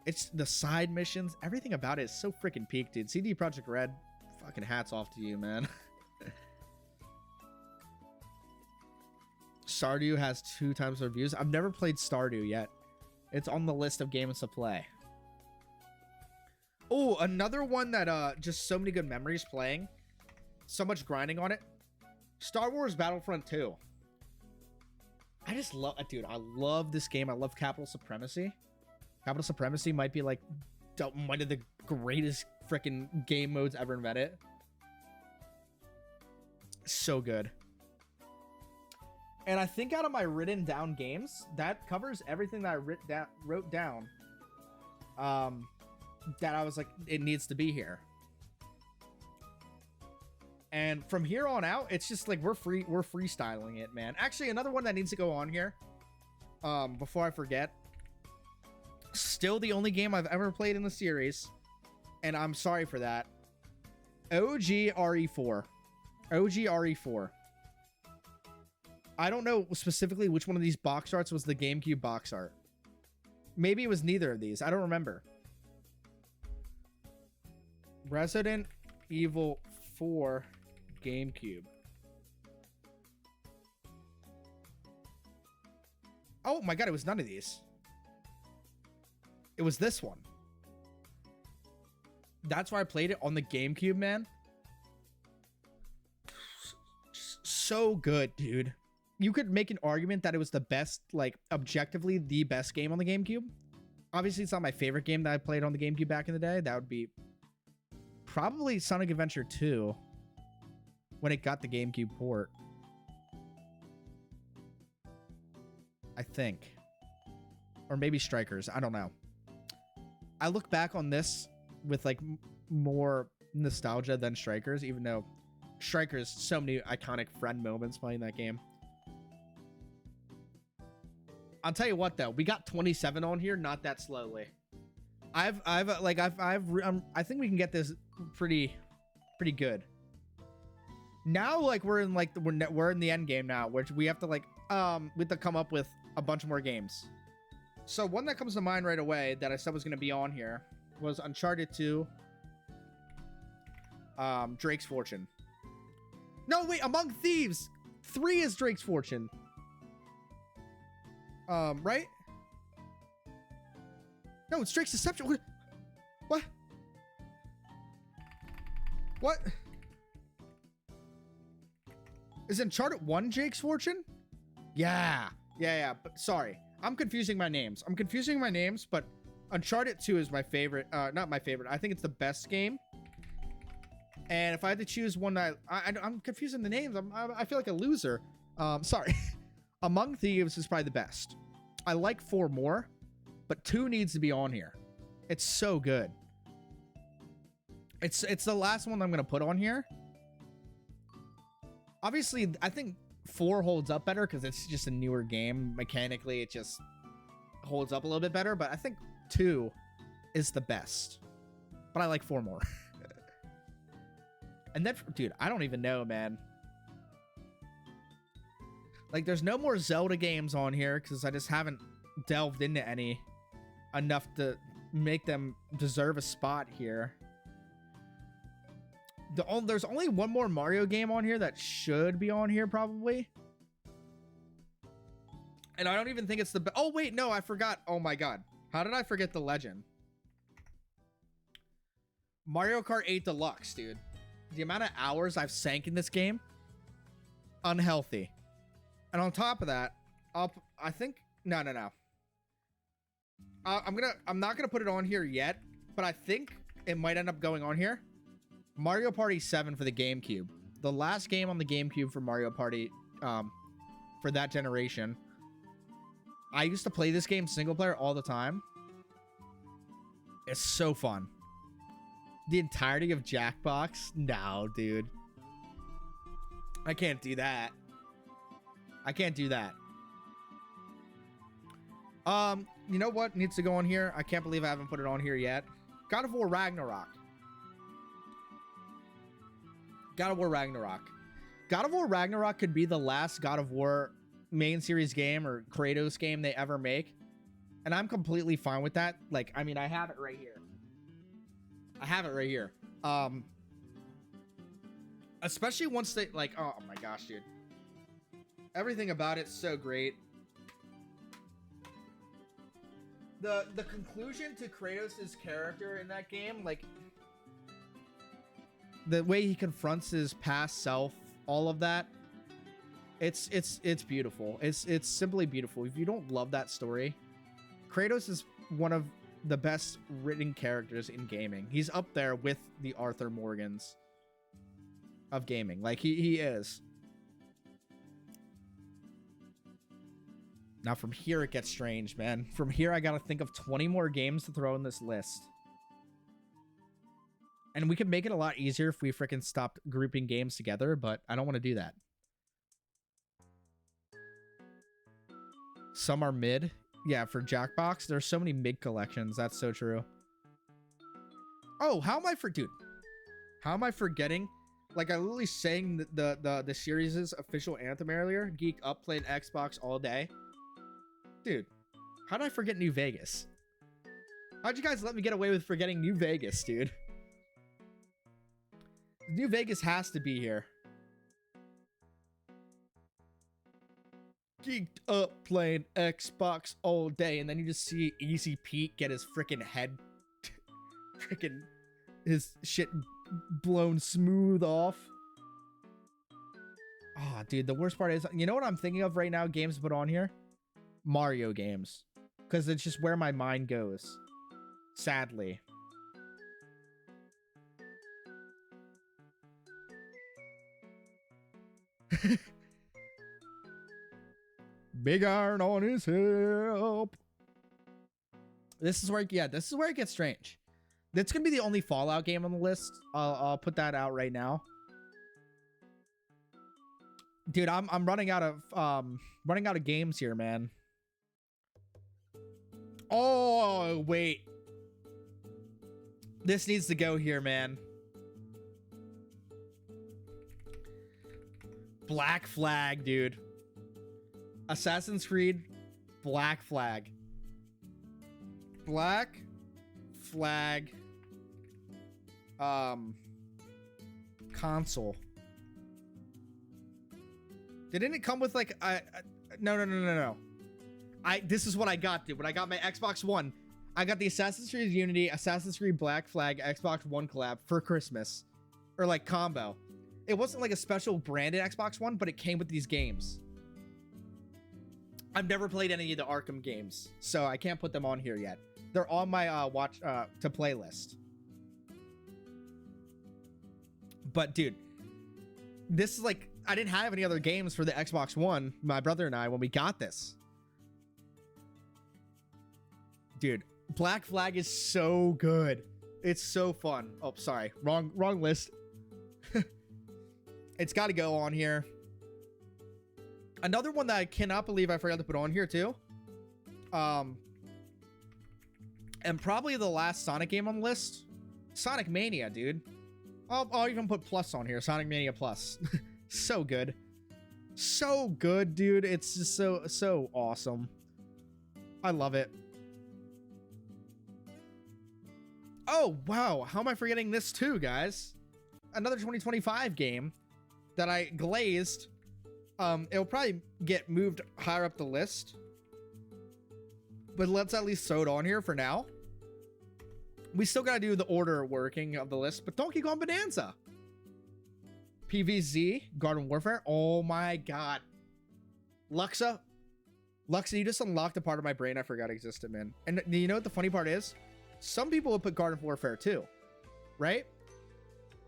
It's the side missions. Everything about it is so freaking peak, dude. CD Projekt Red, fucking hats off to you, man. Stardew has 2 times the reviews. I've never played Stardew yet. It's on the list of games to play. Oh, another one that just so many good memories playing. So much grinding on it. Star Wars Battlefront 2. I just love it, dude. I love this game. I love Capital Supremacy. Capital Supremacy might be like one of the greatest freaking game modes ever invented. So good. And I think out of my written down games, that covers everything that I wrote down. That I was like, it needs to be here. And from here on out, it's just like we're freestyling it, man. Actually, another one that needs to go on here, before I forget, Still the only game I've ever played in the series, and I'm sorry for that. OG RE4. OG RE4. I don't know specifically which one of these box arts was the GameCube box art. Maybe it was neither of these. I don't remember. Resident Evil 4 GameCube. Oh my god, it was none of these. It was this one. That's why I played it on the GameCube, man. So good, dude. You could make an argument that it was the best, like, objectively the best game on the GameCube. Obviously, it's not my favorite game that I played on the GameCube back in the day. That would be probably Sonic Adventure 2 when it got the GameCube port. I think. Or maybe Strikers. I don't know. I look back on this with, like, more nostalgia than Strikers, even though Strikers, so many iconic friend moments playing that game. I'll tell you what though, we got 27 on here, not that slowly. I think we can get this pretty good. Now, like, we're in the end game now, which we have to, like, we have to come up with a bunch more games. So one that comes to mind right away that I said was going to be on here was Uncharted 2, Drake's Fortune. No, wait, Among Thieves 3 is Drake's Fortune. Right? No, it's Drake's Deception. What? What? Is Uncharted 1 Drake's Fortune? Yeah. But sorry. I'm confusing my names. But Uncharted 2 is my favorite. Not my favorite. I think it's the best game. And if I had to choose one that I'm confusing the names. I feel like a loser. Sorry. Among Thieves is probably the best. I like 4 more, but 2 needs to be on here. It's so good. It's the last one I'm going to put on here. Obviously, I think 4 holds up better because it's just a newer game. Mechanically, it just holds up a little bit better, but I think 2 is the best. But I like 4 more. And then, dude, I don't even know, man. Like, there's no more Zelda games on here because I just haven't delved into any enough to make them deserve a spot here. There's only one more Mario game on here that should be on here, probably. And I don't even think it's the... Oh, wait, no, I forgot. Oh, my God. How did I forget The Legend? Mario Kart 8 Deluxe, dude. The amount of hours I've sank in this game, unhealthy. And on top of that, I think no. I'm not gonna put it on here yet, but I think it might end up going on here. Mario Party 7 for the GameCube, the last game on the GameCube for Mario Party, for that generation. I used to play this game single player all the time. It's so fun. The entirety of Jackbox? No, dude. I can't do that. You know what needs to go on here? I can't believe I haven't put it on here yet. God of War Ragnarok. God of War Ragnarok could be the last God of War main series game or Kratos game they ever make. And I'm completely fine with that. Like, I mean, I have it right here. Especially once they, like, oh my gosh, dude. Everything about it's so great. The conclusion to Kratos' character in that game, like, the way he confronts his past self, all of that, it's beautiful. It's simply beautiful. If you don't love that story, Kratos is one of the best written characters in gaming. He's up there with the Arthur Morgans of gaming. Like, he is. Now from here it gets strange, man. From here I gotta think of 20 more games to throw in this list. And we could make it a lot easier if we freaking stopped grouping games together, but I don't want to do that. Some are mid. Yeah, for Jackbox, there's so many mid collections. That's so true. Oh, how am I dude? How am I forgetting? Like, I literally sang the series' official anthem earlier. Geek up, playing Xbox all day. Dude, how did I forget New Vegas? How'd you guys let me get away with forgetting New Vegas, dude? New Vegas has to be here. Geeked up playing Xbox all day, and then you just see Easy Pete get his freaking head, freaking his shit blown smooth off. Oh, dude, the worst part is, you know what I'm thinking of right now? Games to put on here, Mario games, because it's just where my mind goes. Sadly. Big iron on his hip. This is where, yeah, this is where it gets strange. That's gonna be the only Fallout game on the list. I'll put that out right now. Dude, I'm running out of games here, man. Oh wait, this needs to go here, man. Black Flag, dude. Assassin's Creed Black Flag. Black Flag console. Didn't it come with like no. This is what I got, dude. When I got my Xbox One, I got the Assassin's Creed Unity, Assassin's Creed Black Flag, Xbox One collab for Christmas. Or like combo. It wasn't like a special branded Xbox One, but it came with these games. I've never played any of the Arkham games, so I can't put them on here yet. They're on my watch to play list. But dude, this is like, I didn't have any other games for the Xbox One, my brother and I, when we got this. Dude, Black Flag is so good. It's so fun. Oh, sorry. Wrong list. It's got to go on here. Another one that I cannot believe I forgot to put on here too. And probably the last Sonic game on the list. Sonic Mania, dude. I'll even put plus on here. Sonic Mania Plus. So good. So good, dude. It's just so awesome. I love it. Oh, wow. How am I forgetting this too, guys? Another 2025 game that I glazed. It'll probably get moved higher up the list. But let's at least throw it on here for now. We still gotta do the order working of the list, but Donkey Kong Bonanza. PvZ, Garden Warfare. Oh my god. Luxa, you just unlocked a part of my brain I forgot existed, man. And you know what the funny part is? Some people would put Garden Warfare too, right?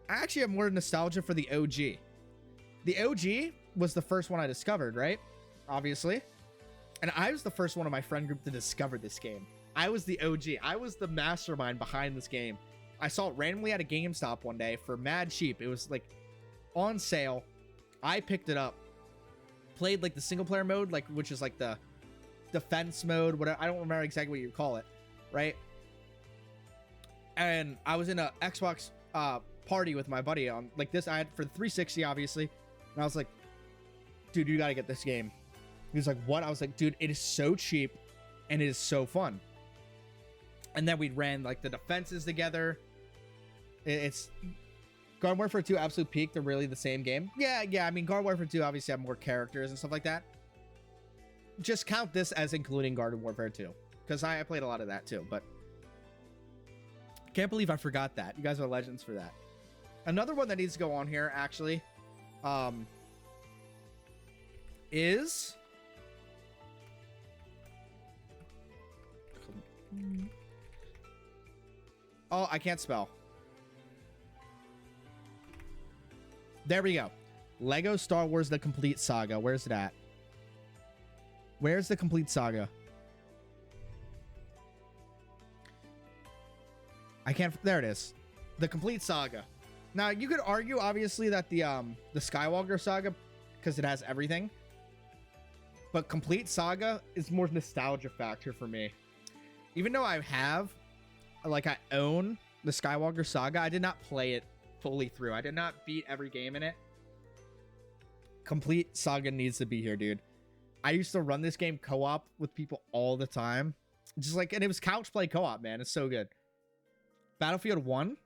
I actually have more nostalgia for the OG. The OG was the first one I discovered, right? Obviously. And I was the first one in my friend group to discover this game. I was the OG. I was the mastermind behind this game. I saw it randomly at a GameStop one day for mad cheap. It was like on sale. I picked it up. Played like the single player mode, like which is like the defense mode, whatever. I don't remember exactly what you call it, right? And I was in a Xbox party with my buddy on like this. I had for the 360, obviously. And I was like, dude, you gotta get this game. He was like, what? I was like, dude, it is so cheap and it is so fun. And then we ran like the defenses together. It's Garden Warfare 2 absolute peak. They're really the same game. Yeah. I mean, Garden Warfare 2 obviously have more characters and stuff like that. Just count this as including Garden Warfare 2 because I played a lot of that too. But can't believe I forgot that. You guys are legends for that. Another one that needs to go on here actually is oh, I can't spell. There we go. Lego Star Wars The Complete Saga. Where's it at? Where's The Complete Saga? I can't. There it is. The Complete Saga. Now, you could argue, obviously, that the Skywalker Saga, because it has everything, but Complete Saga is more nostalgia factor for me. Even though I have, like, I own the Skywalker Saga, I did not play it fully through. I did not beat every game in it. Complete Saga needs to be here, dude. I used to run this game co-op with people all the time. Just like, and it was couch play co-op, man. It's so good. Battlefield 1.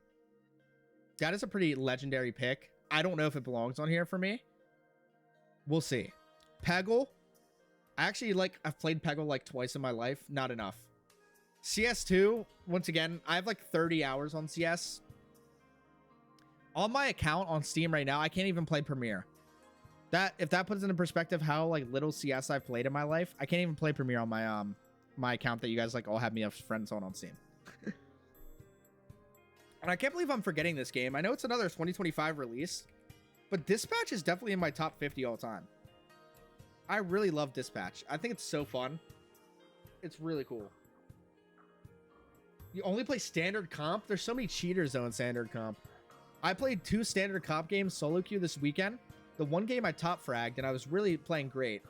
That is a pretty legendary pick. I don't know if it belongs on here for me. We'll see. Peggle. I've played Peggle like twice in my life. Not enough. CS2. Once again, I have like 30 hours on CS. On my account on Steam right now, I can't even play Premiere. If that puts into perspective how like little CS I've played in my life, I can't even play Premiere on my my account that you guys like all have me as friends on Steam. And I can't believe I'm forgetting this game. I know it's another 2025 release, but Dispatch is definitely in my top 50 all time. I really love Dispatch. I think it's so fun. It's really cool. You only play standard comp? There's so many cheaters though in standard comp. I played 2 standard comp games solo queue this weekend. The one game I top fragged and I was really playing great.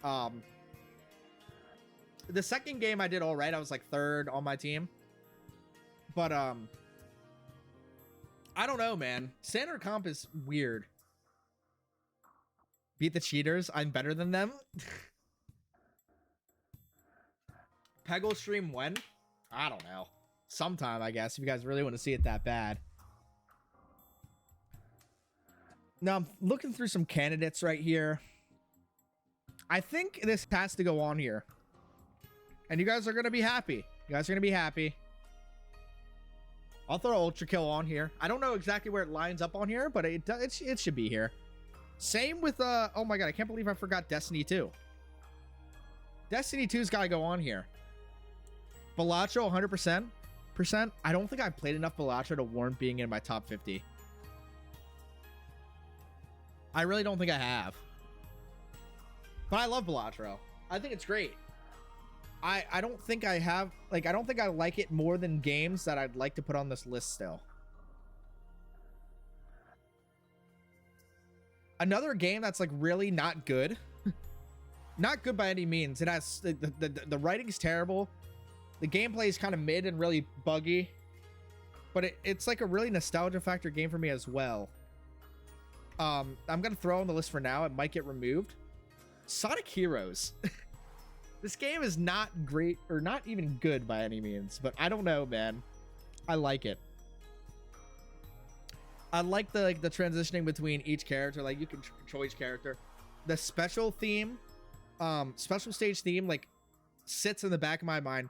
The second game I did all right. I was like 3rd on my team. But I don't know, man. Standard comp is weird. Beat the cheaters. I'm better than them. Peggle stream when? I don't know. Sometime, I guess, if you guys really want to see it that bad. Now, I'm looking through some candidates right here. I think this has to go on here. And you guys are going to be happy. You guys are going to be happy. I'll throw Ultra Kill on here. I don't know exactly where it lines up on here, but it should be here. Same with, oh my god, I can't believe I forgot Destiny 2. Destiny 2's got to go on here. Balatro, 100%. I don't think I've played enough Balatro to warrant being in my top 50. I really don't think I have. But I love Balatro. I think it's great. I don't think I have, like, I don't think I like it more than games that I'd like to put on this list still. Another game that's, like, really not good. Not good by any means. It has, the writing's terrible. The gameplay is kind of mid and really buggy. But it's, like, a really nostalgia factor game for me as well. I'm going to throw on the list for now. It might get removed. Sonic Heroes. This game is not great or not even good by any means, but I don't know, man. I like it. I like the transitioning between each character. Like, you can control each character. The special theme, special stage theme, like, sits in the back of my mind.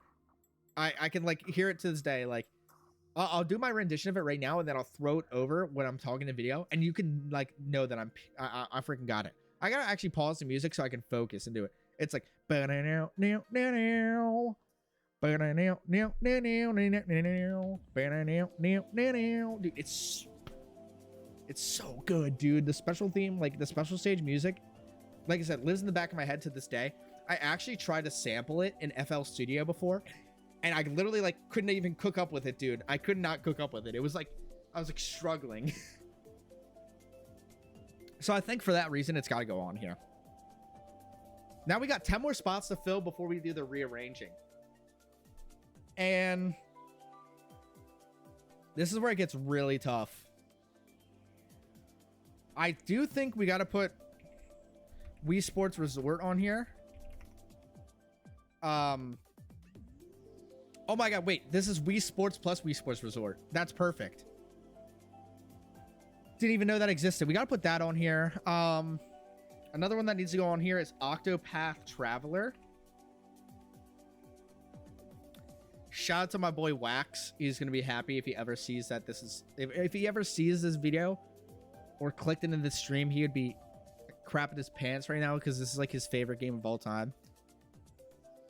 I can, like, hear it to this day. Like, I'll do my rendition of it right now, and then I'll throw it over when I'm talking in video, and you can, like, know that I freaking got it. I gotta actually pause the music so I can focus and do it. It's like, dude, it's so good, dude. The special theme, like the special stage music, like I said, lives in the back of my head to this day. I actually tried to sample it in FL Studio before, and I literally like couldn't even cook up with it, dude. I could not cook up with it. It was like I was like struggling. So I think for that reason, it's got to go on here. Now we got 10 more spots to fill before we do the rearranging. And this is where it gets really tough. I do think we got to put Wii Sports Resort on here. Oh my god, wait. This is Wii Sports plus Wii Sports Resort. That's perfect. Didn't even know that existed. We got to put that on here. Another one that needs to go on here is Octopath Traveler. Shout out to my boy Wax. He's going to be happy if he ever sees that this is... If he ever sees this video or clicked into the stream, he would be crapping his pants right now because this is like his favorite game of all time.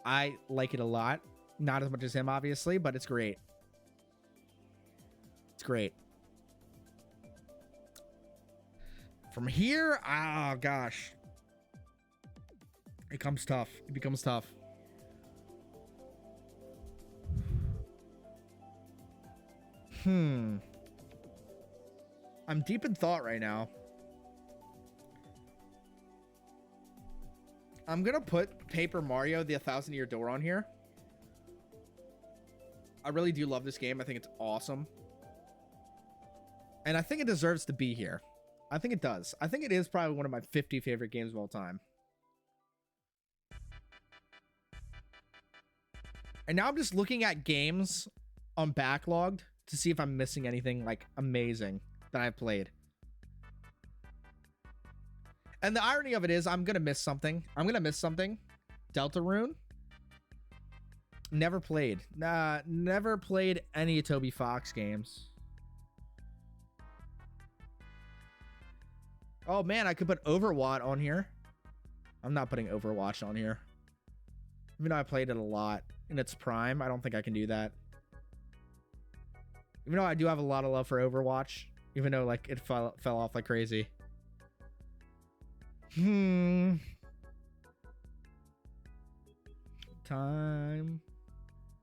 I like it a lot. Not as much as him, obviously, but it's great. It's great. From here, oh gosh. It comes tough. It becomes tough. I'm deep in thought right now. I'm gonna put Paper Mario: The 1,000-Year Door on here. I really do love this game. I think it's awesome. And I think it deserves to be here. I think it does. I think it is probably one of my 50 favorite games of all time. And now I'm just looking at games on Backlogged to see if I'm missing anything like amazing that I've played. And the irony of it is I'm going to miss something. I'm going to miss something. Deltarune. Never played. Never played any Toby Fox games. Oh man, I could put Overwatch on here. I'm not putting Overwatch on here. Even though I played it a lot in its prime, I don't think I can do that. Even though I do have a lot of love for Overwatch, even though like it fell off like crazy. Time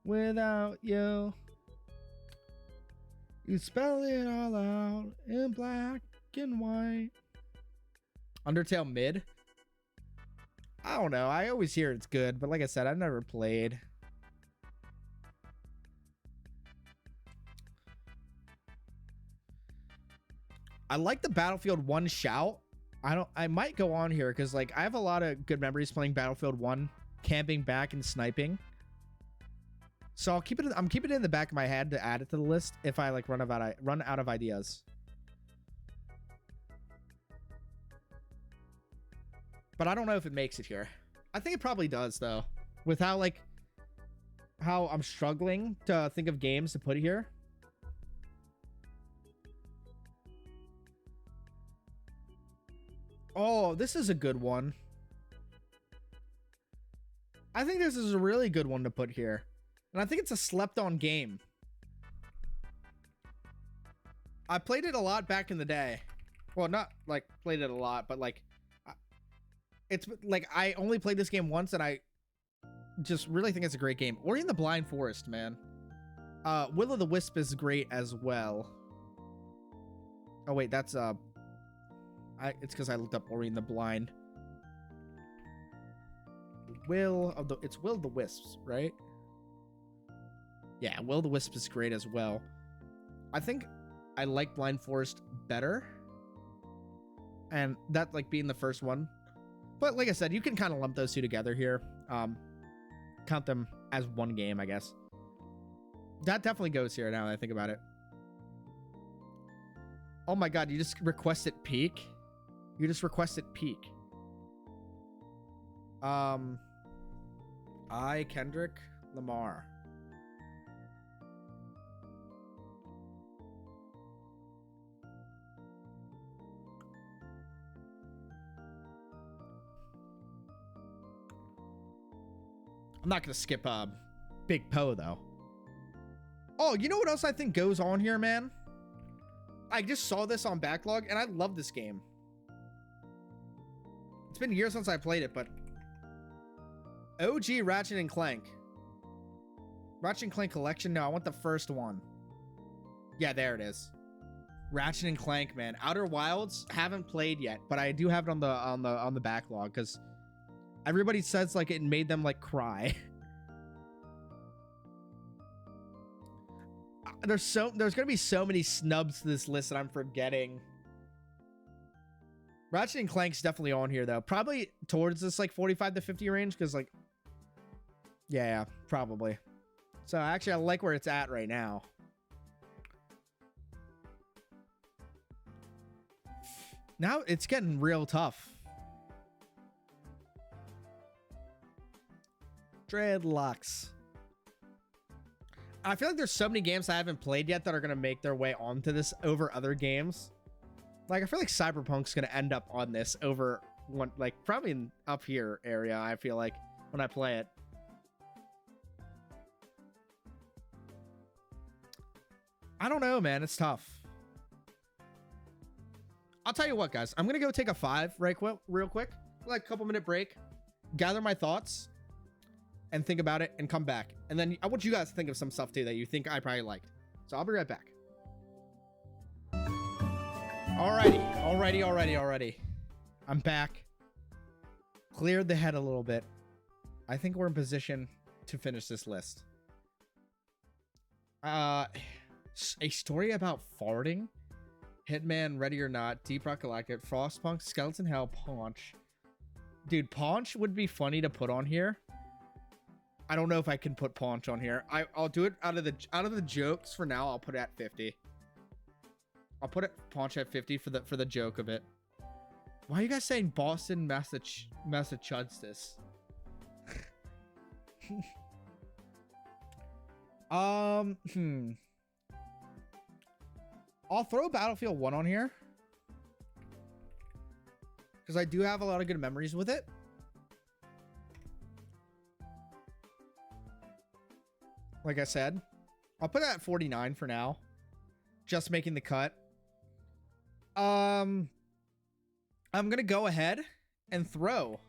without you. You spell it all out in black and white. Undertale mid? I don't know. I always hear it's good, but like I said, I've never played. I like the Battlefield 1 shout. I might go on here because like I have a lot of good memories playing Battlefield 1, camping back and sniping. So I'll keep it. I'm keeping it in the back of my head to add it to the list if I like run out of ideas. But I don't know if it makes it here. I think it probably does though. With how like how I'm struggling to think of games to put here. Oh, this is a good one. I think this is a really good one to put here. And I think it's a slept-on game. I played it a lot back in the day. Well, not like played it a lot, but like it's like I only played this game once and I just really think it's a great game. Ori and the Blind Forest, man. Will-O-the-Wisp is great as well. Oh wait, that's it's because I looked up Ori and the Blind. It's Will-O-the-Wisps, right? Yeah, Will-O-the-Wisp is great as well. I think I like Blind Forest better. And that like being the first one. But like I said, you can kind of lump those two together here. Count them as one game, I guess. That definitely goes here now that I think about it. Oh my god, you just requested Peak? You just requested Peak. Kendrick Lamar. I'm not gonna skip Big Poe though. Oh, you know what else I think goes on here, man? I just saw this on Backlog and I love this game. It's been years since I played it, but OG Ratchet and Clank. Ratchet and Clank Collection? No, I want the first one. Yeah, there it is. Ratchet and Clank, man. Outer Wilds, haven't played yet, but I do have it on the backlog because everybody says like it made them like cry. There's gonna be so many snubs to this list that I'm forgetting. Ratchet and Clank's definitely on here though. Probably towards this like 45 to 50 range because like yeah, probably. So actually I like where it's at right now. Now it's getting real tough. Dreadlocks. I feel like there's so many games I haven't played yet that are going to make their way onto this over other games. Like, I feel like Cyberpunk's going to end up on this over one, like, probably in up here area, I feel like, when I play it. I don't know, man. It's tough. I'll tell you what, guys. I'm going to go take a 5 real quick. Like, a couple-minute break. Gather my thoughts. And think about it and come back. And then I want you guys to think of some stuff, too, that you think I probably liked. So I'll be right back. Alrighty. I'm back. cleared the head a little bit. I think we're in position to finish this list. A story about farting. Hitman, Ready or Not, Deep Rock Galactic, Frostpunk, Skeleton Hell, Paunch. Dude, Paunch would be funny to put on here. I don't know if I can put Paunch on here. I'll do it out of the jokes for now. I'll put it at 50. I'll put it Paunch at 50 for the joke of it. Why are you guys saying Boston, Massachusetts? I'll throw Battlefield 1 on here because I do have a lot of good memories with it. Like I said, I'll put that at 49 for now. Just making the cut. I'm gonna go ahead and throw,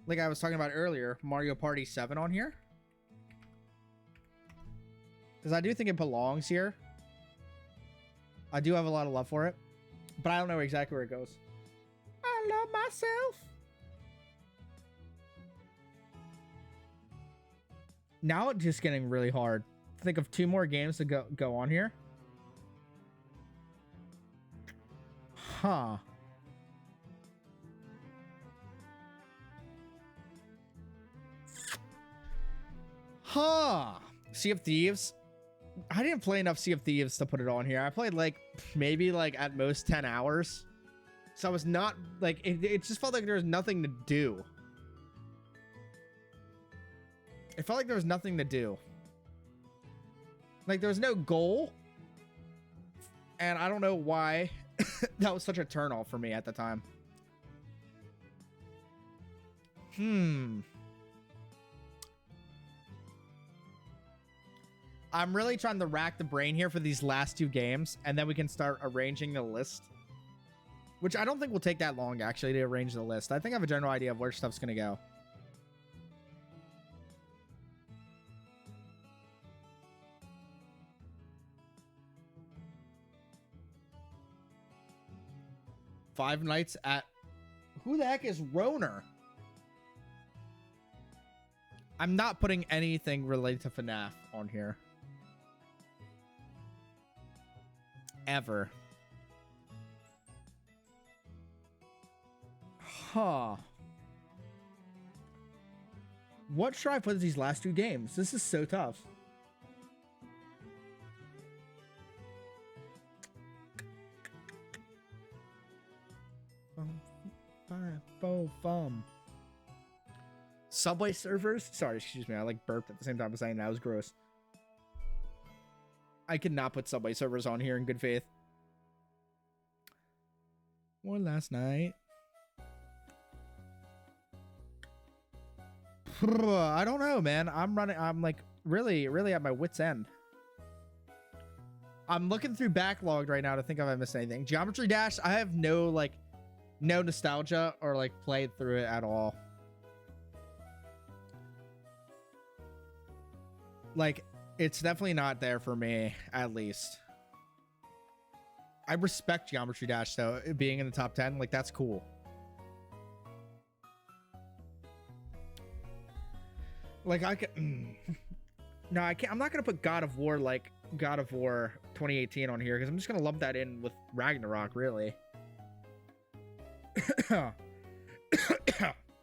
like I was talking about earlier, Mario Party 7 on here. Because I do think it belongs here. I do have a lot of love for it. But I don't know exactly where it goes. I love myself. Now it's just getting really hard. Think of 2 more games to go on here. Huh. Sea of Thieves. I didn't play enough Sea of Thieves to put it on here. I played like maybe like at most 10 hours. So I was not like, it just felt like there was nothing to do. It felt like there was nothing to do. Like there was no goal. And I don't know why that was such a turnoff for me at the time. I'm really trying to rack the brain here for these last 2 games, and then we can start arranging the list. Which I don't think will take that long, actually, to arrange the list. I think I have a general idea of where stuff's going to go. Five Nights at... Who the heck is Roner? I'm not putting anything related to FNAF on here. Ever. Huh. What should I put in these last 2 games? This is so tough. Subway servers? Sorry, excuse me. I like burped at the same time as saying that was gross. I could not put Subway servers on here in good faith. One last night. I don't know, man. I'm like really at my wit's end. I'm looking through backlogged right now to think if I missed anything. Geometry Dash, I have no nostalgia or like played through it at all. Like, it's definitely not there for me, at least. I respect Geometry Dash, though, it being in the top 10. Like, that's cool. Like, I can... No, I can't. I'm not going to put God of War, like, God of War 2018 on here, because I'm just going to lump that in with Ragnarok, really.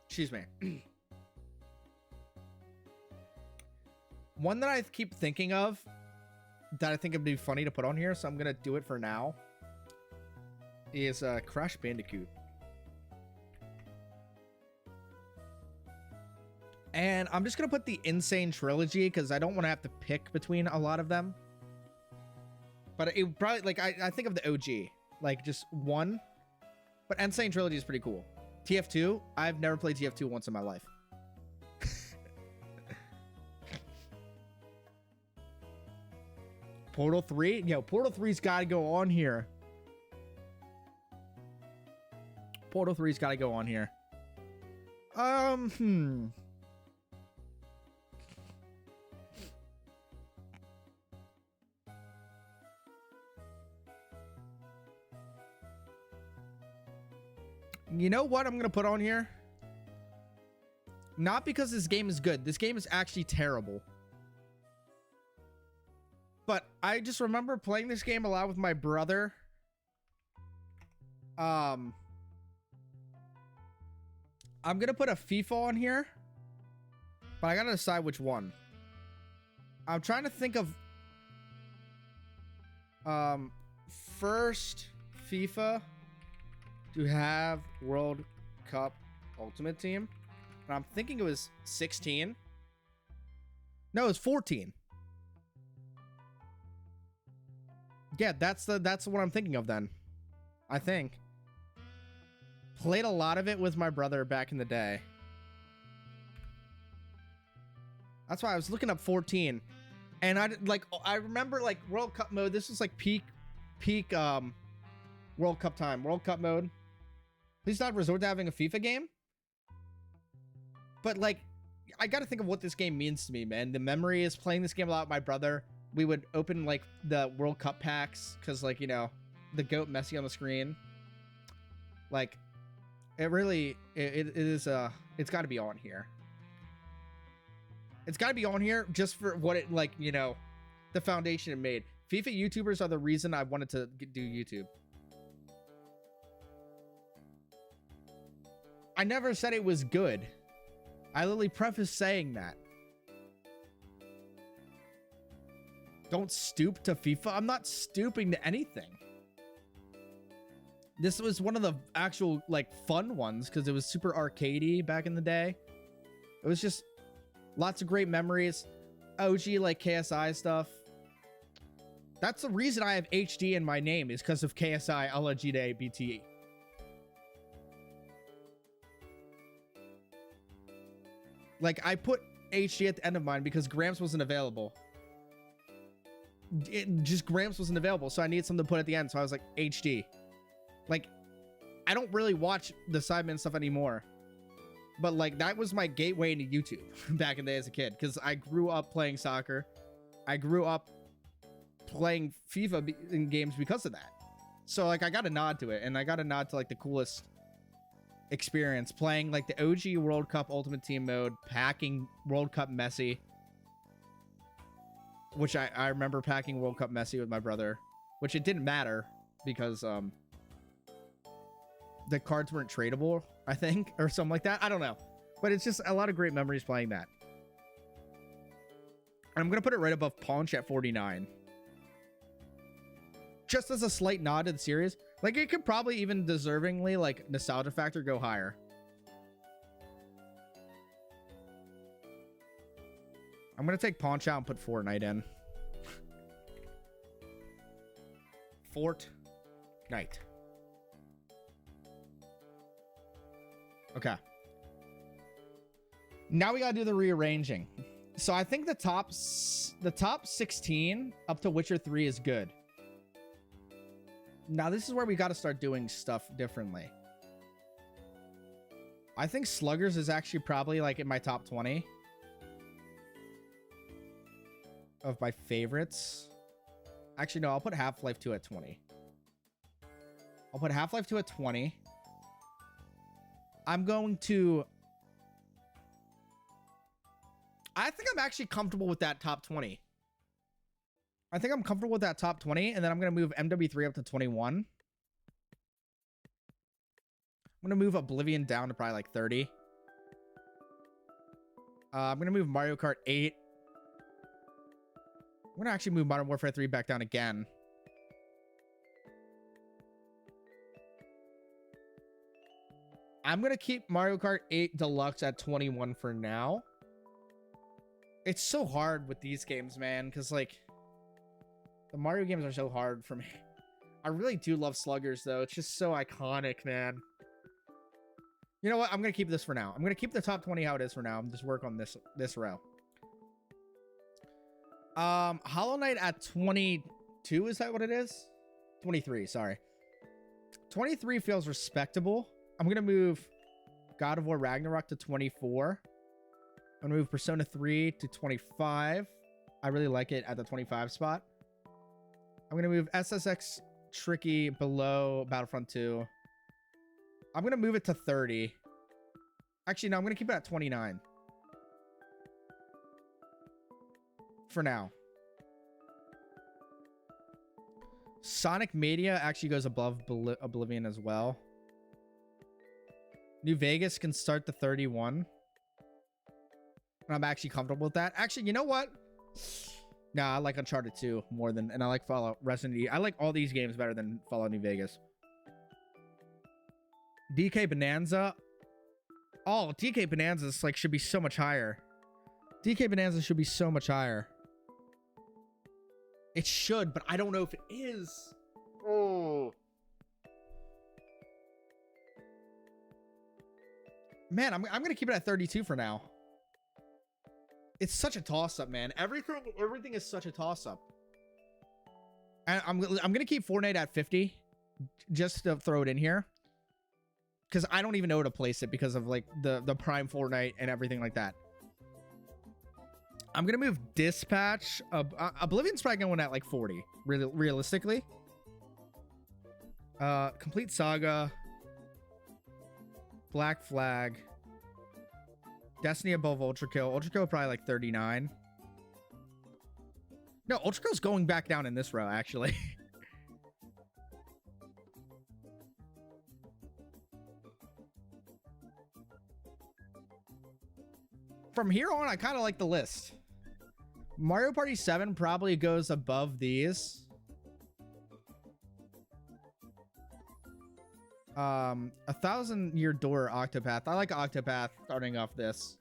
Excuse me. One that I keep thinking of that I think would be funny to put on here, so I'm gonna do it for now, is Crash Bandicoot. And I'm just gonna put the Insane Trilogy because I don't want to have to pick between a lot of them. But it probably, like, I think of the OG, like just one. But Insane Trilogy is pretty cool. TF2, I've never played TF2 once in my life. Portal 3? Yo, Portal 3's got to go on here. Portal 3's got to go on here. You know what I'm going to put on here? Not because this game is good. This game is actually terrible. But I just remember playing this game a lot with my brother. I'm gonna put a FIFA on here, but I gotta decide which one. I'm trying to think of first FIFA to have World Cup Ultimate Team. And I'm thinking it was 16. No, it was 14. Yeah, that's what I'm thinking of then. I think. Played a lot of it with my brother back in the day. That's why I was looking up 14. And I remember like World Cup mode. This was like peak World Cup time. World Cup mode. Please not resort to having a FIFA game. But like, I got to think of what this game means to me, man. The memory is playing this game a lot with my brother. We would open like the World Cup packs because, like, you know, the GOAT Messi on the screen. Like, it really it is it's got to be on here. It's got to be on here just for what it, like, you know, the foundation it made. FIFA YouTubers are the reason I wanted to do YouTube. I never said it was good. I literally prefaced saying that. Don't stoop to FIFA. I'm not stooping to anything. This was one of the actual like fun ones because it was super arcadey back in the day. It was just lots of great memories. OG like KSI stuff. That's the reason I have HD in my name is because of KSI Alagide BTE. Like, I put HD at the end of mine because Gramps wasn't available. Gramps wasn't available, so I needed something to put at the end, so I was like, HD. Like, I don't really watch the Sidemen stuff anymore. But, like, that was my gateway into YouTube back in the day as a kid, because I grew up playing soccer. I grew up playing FIFA in games because of that. So, like, I got a nod to it, and I got a nod to, like, the coolest experience playing like the OG World Cup Ultimate Team mode, packing World Cup Messi, which I remember packing World Cup Messi with my brother, which it didn't matter because the cards weren't tradable, I think, or something like that. I don't know, but it's just a lot of great memories playing that. And I'm gonna put it right above Paunch at 49, just as a slight nod to the series. Like, it could probably even deservingly, like, nostalgia factor go higher. I'm gonna take Paunch out and put Fortnite in. Fortnite. Okay. Now we gotta do the rearranging. So I think the top 16 up to Witcher 3 is good. Now, this is where we got to start doing stuff differently. I think Sluggers is actually probably like in my top 20 of my favorites. Actually, no, I'll put Half-Life 2 at 20. I'll put Half-Life 2 at 20. I'm going to... I think I'm actually comfortable with that top 20. I think I'm comfortable with that top 20, and then I'm going to move MW3 up to 21. I'm going to move Oblivion down to probably like 30. I'm going to move Mario Kart 8. I'm going to actually move Modern Warfare 3 back down again. I'm going to keep Mario Kart 8 Deluxe at 21 for now. It's so hard with these games, man, because like... the Mario games are so hard for me. I really do love Sluggers, though. It's just so iconic, man. You know what? I'm going to keep this for now. I'm going to keep the top 20 how it is for now. I'm just work on this row. Hollow Knight at 22. Is that what it is? 23, sorry. 23 feels respectable. I'm going to move God of War Ragnarok to 24. I'm going to move Persona 3 to 25. I really like it at the 25 spot. I'm going to move SSX Tricky below Battlefront 2. I'm going to move it to 30. Actually, no, I'm going to keep it at 29. For now. Sonic Mania actually goes above Oblivion as well. New Vegas can start the 31. And I'm actually comfortable with that. Actually, you know what? Nah, I like Uncharted 2 more than... And I like Fallout Resident Evil. I like all these games better than Fallout New Vegas. DK Bonanza. Oh, DK Bonanza's like should be so much higher. DK Bonanza should be so much higher. It should, but I don't know if it is. Oh. Man, I'm going to keep it at 32 for now. It's such a toss-up, man. Everything is such a toss-up. And I'm going to keep Fortnite at 50 just to throw it in here. Because I don't even know where to place it because of like the Prime Fortnite and everything like that. I'm going to move Dispatch. Oblivion's probably going at like 40, realistically. Complete Saga. Black Flag. Destiny above Ultra Kill. Ultra Kill probably like 39. No, Ultra Kill's going back down in this row, actually. From here on, I kind of like the list. Mario Party 7 probably goes above these. 1,000 Year Door, Octopath. I like Octopath starting off this.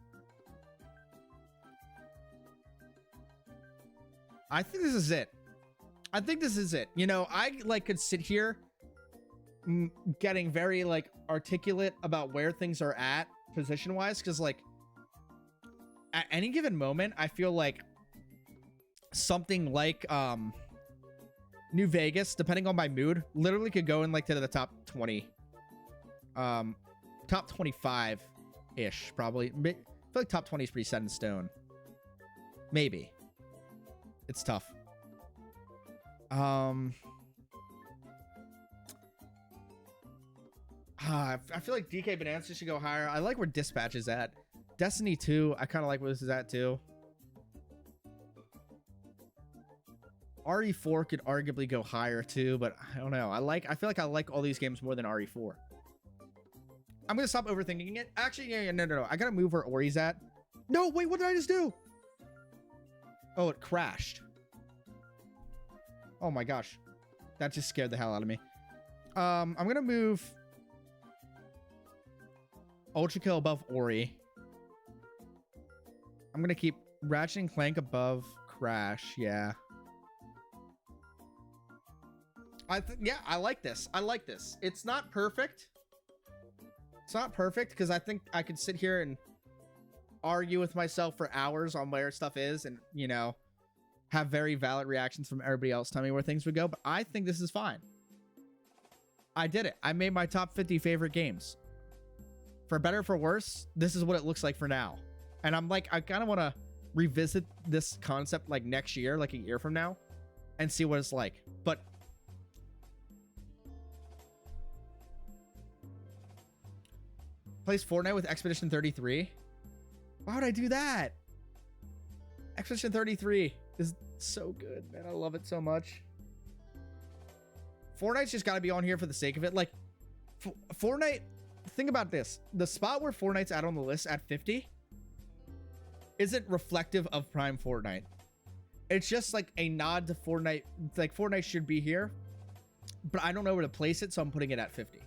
I think this is it. I think this is it. You know, I like could sit here getting very like articulate about where things are at position wise, because like at any given moment I feel like something like New Vegas, depending on my mood, literally could go in like to the top 20, top 25 ish, probably. I feel like top 20 is pretty set in stone. Maybe it's tough. I feel like DK Bonanza should go higher. I like where Dispatch is at. Destiny 2, I kind of like where this is at too. RE4 could arguably go higher too, but I don't know. I feel like I like all these games more than RE4. I'm gonna stop overthinking it. Actually, yeah, no. I gotta move where Ori's at. No, wait, what did I just do? Oh, it crashed. Oh my gosh. That just scared the hell out of me. I'm gonna move Ultra Kill above Ori. I'm gonna keep Ratchet and Clank above Crash. Yeah. Yeah, I like this. I like this. It's not perfect. It's not perfect because I think I could sit here and argue with myself for hours on where stuff is and, you know, have very valid reactions from everybody else telling me where things would go. But I think this is fine. I did it. I made my top 50 favorite games. For better or for worse, this is what it looks like for now. And I'm like, I kind of want to revisit this concept like next year, like a year from now, and see what it's like. But plays Fortnite with Expedition 33. Why would I do that? Expedition 33 is so good, man. I love it so much. Fortnite's just got to be on here for the sake of it. Like, Fortnite, think about this. The spot where Fortnite's at on the list at 50 isn't reflective of Prime Fortnite. It's just like a nod to Fortnite. Like, Fortnite should be here, but I don't know where to place it, so I'm putting it at 50.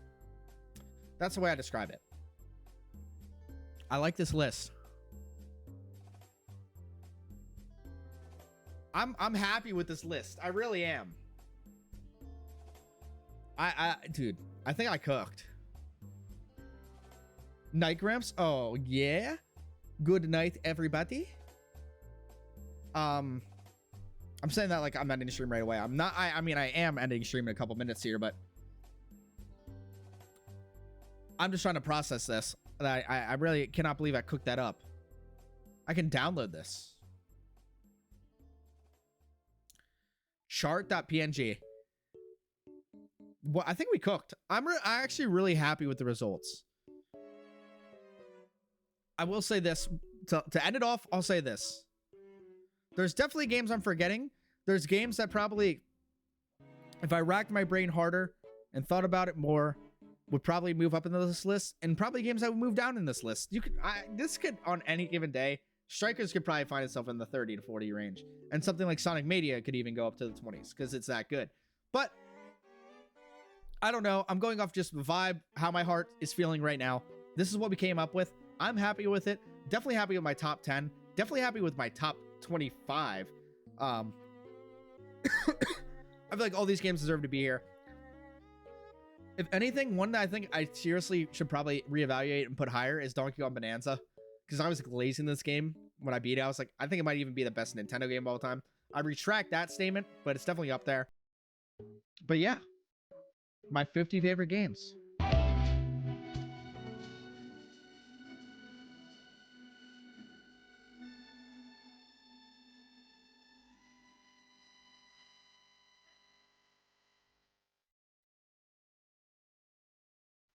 That's the way I describe it. I like this list. I'm happy with this list. I really am. Dude, I think I cooked. Night Gramps. Oh yeah. Good night, everybody. I'm saying that like I'm ending stream right away. I'm not. I mean, I am ending stream in a couple minutes here, but I'm just trying to process this. I really cannot believe I cooked that up. I can download this. Chart.png. Well, I think we cooked. I'm actually really happy with the results. I will say this to end it off. I'll say this. There's definitely games I'm forgetting. There's games that probably, if I racked my brain harder and thought about it more, would probably move up into this list, and probably games that would move down in this list. This could, on any given day, Strikers could probably find itself in the 30 to 40 range, and something like Sonic Mania could even go up to the 20s because it's that good. But I don't know. I'm going off just the vibe, how my heart is feeling right now. This is what we came up with. I'm happy with it. Definitely happy with my top 10. Definitely happy with my top 25. I feel like all these games deserve to be here. If anything, one that I think I seriously should probably reevaluate and put higher is Donkey Kong Bonanza, because I was glazing this game when I beat it. I was like, I think it might even be the best Nintendo game of all time. I retract that statement, but it's definitely up there. But yeah, my 50 favorite games.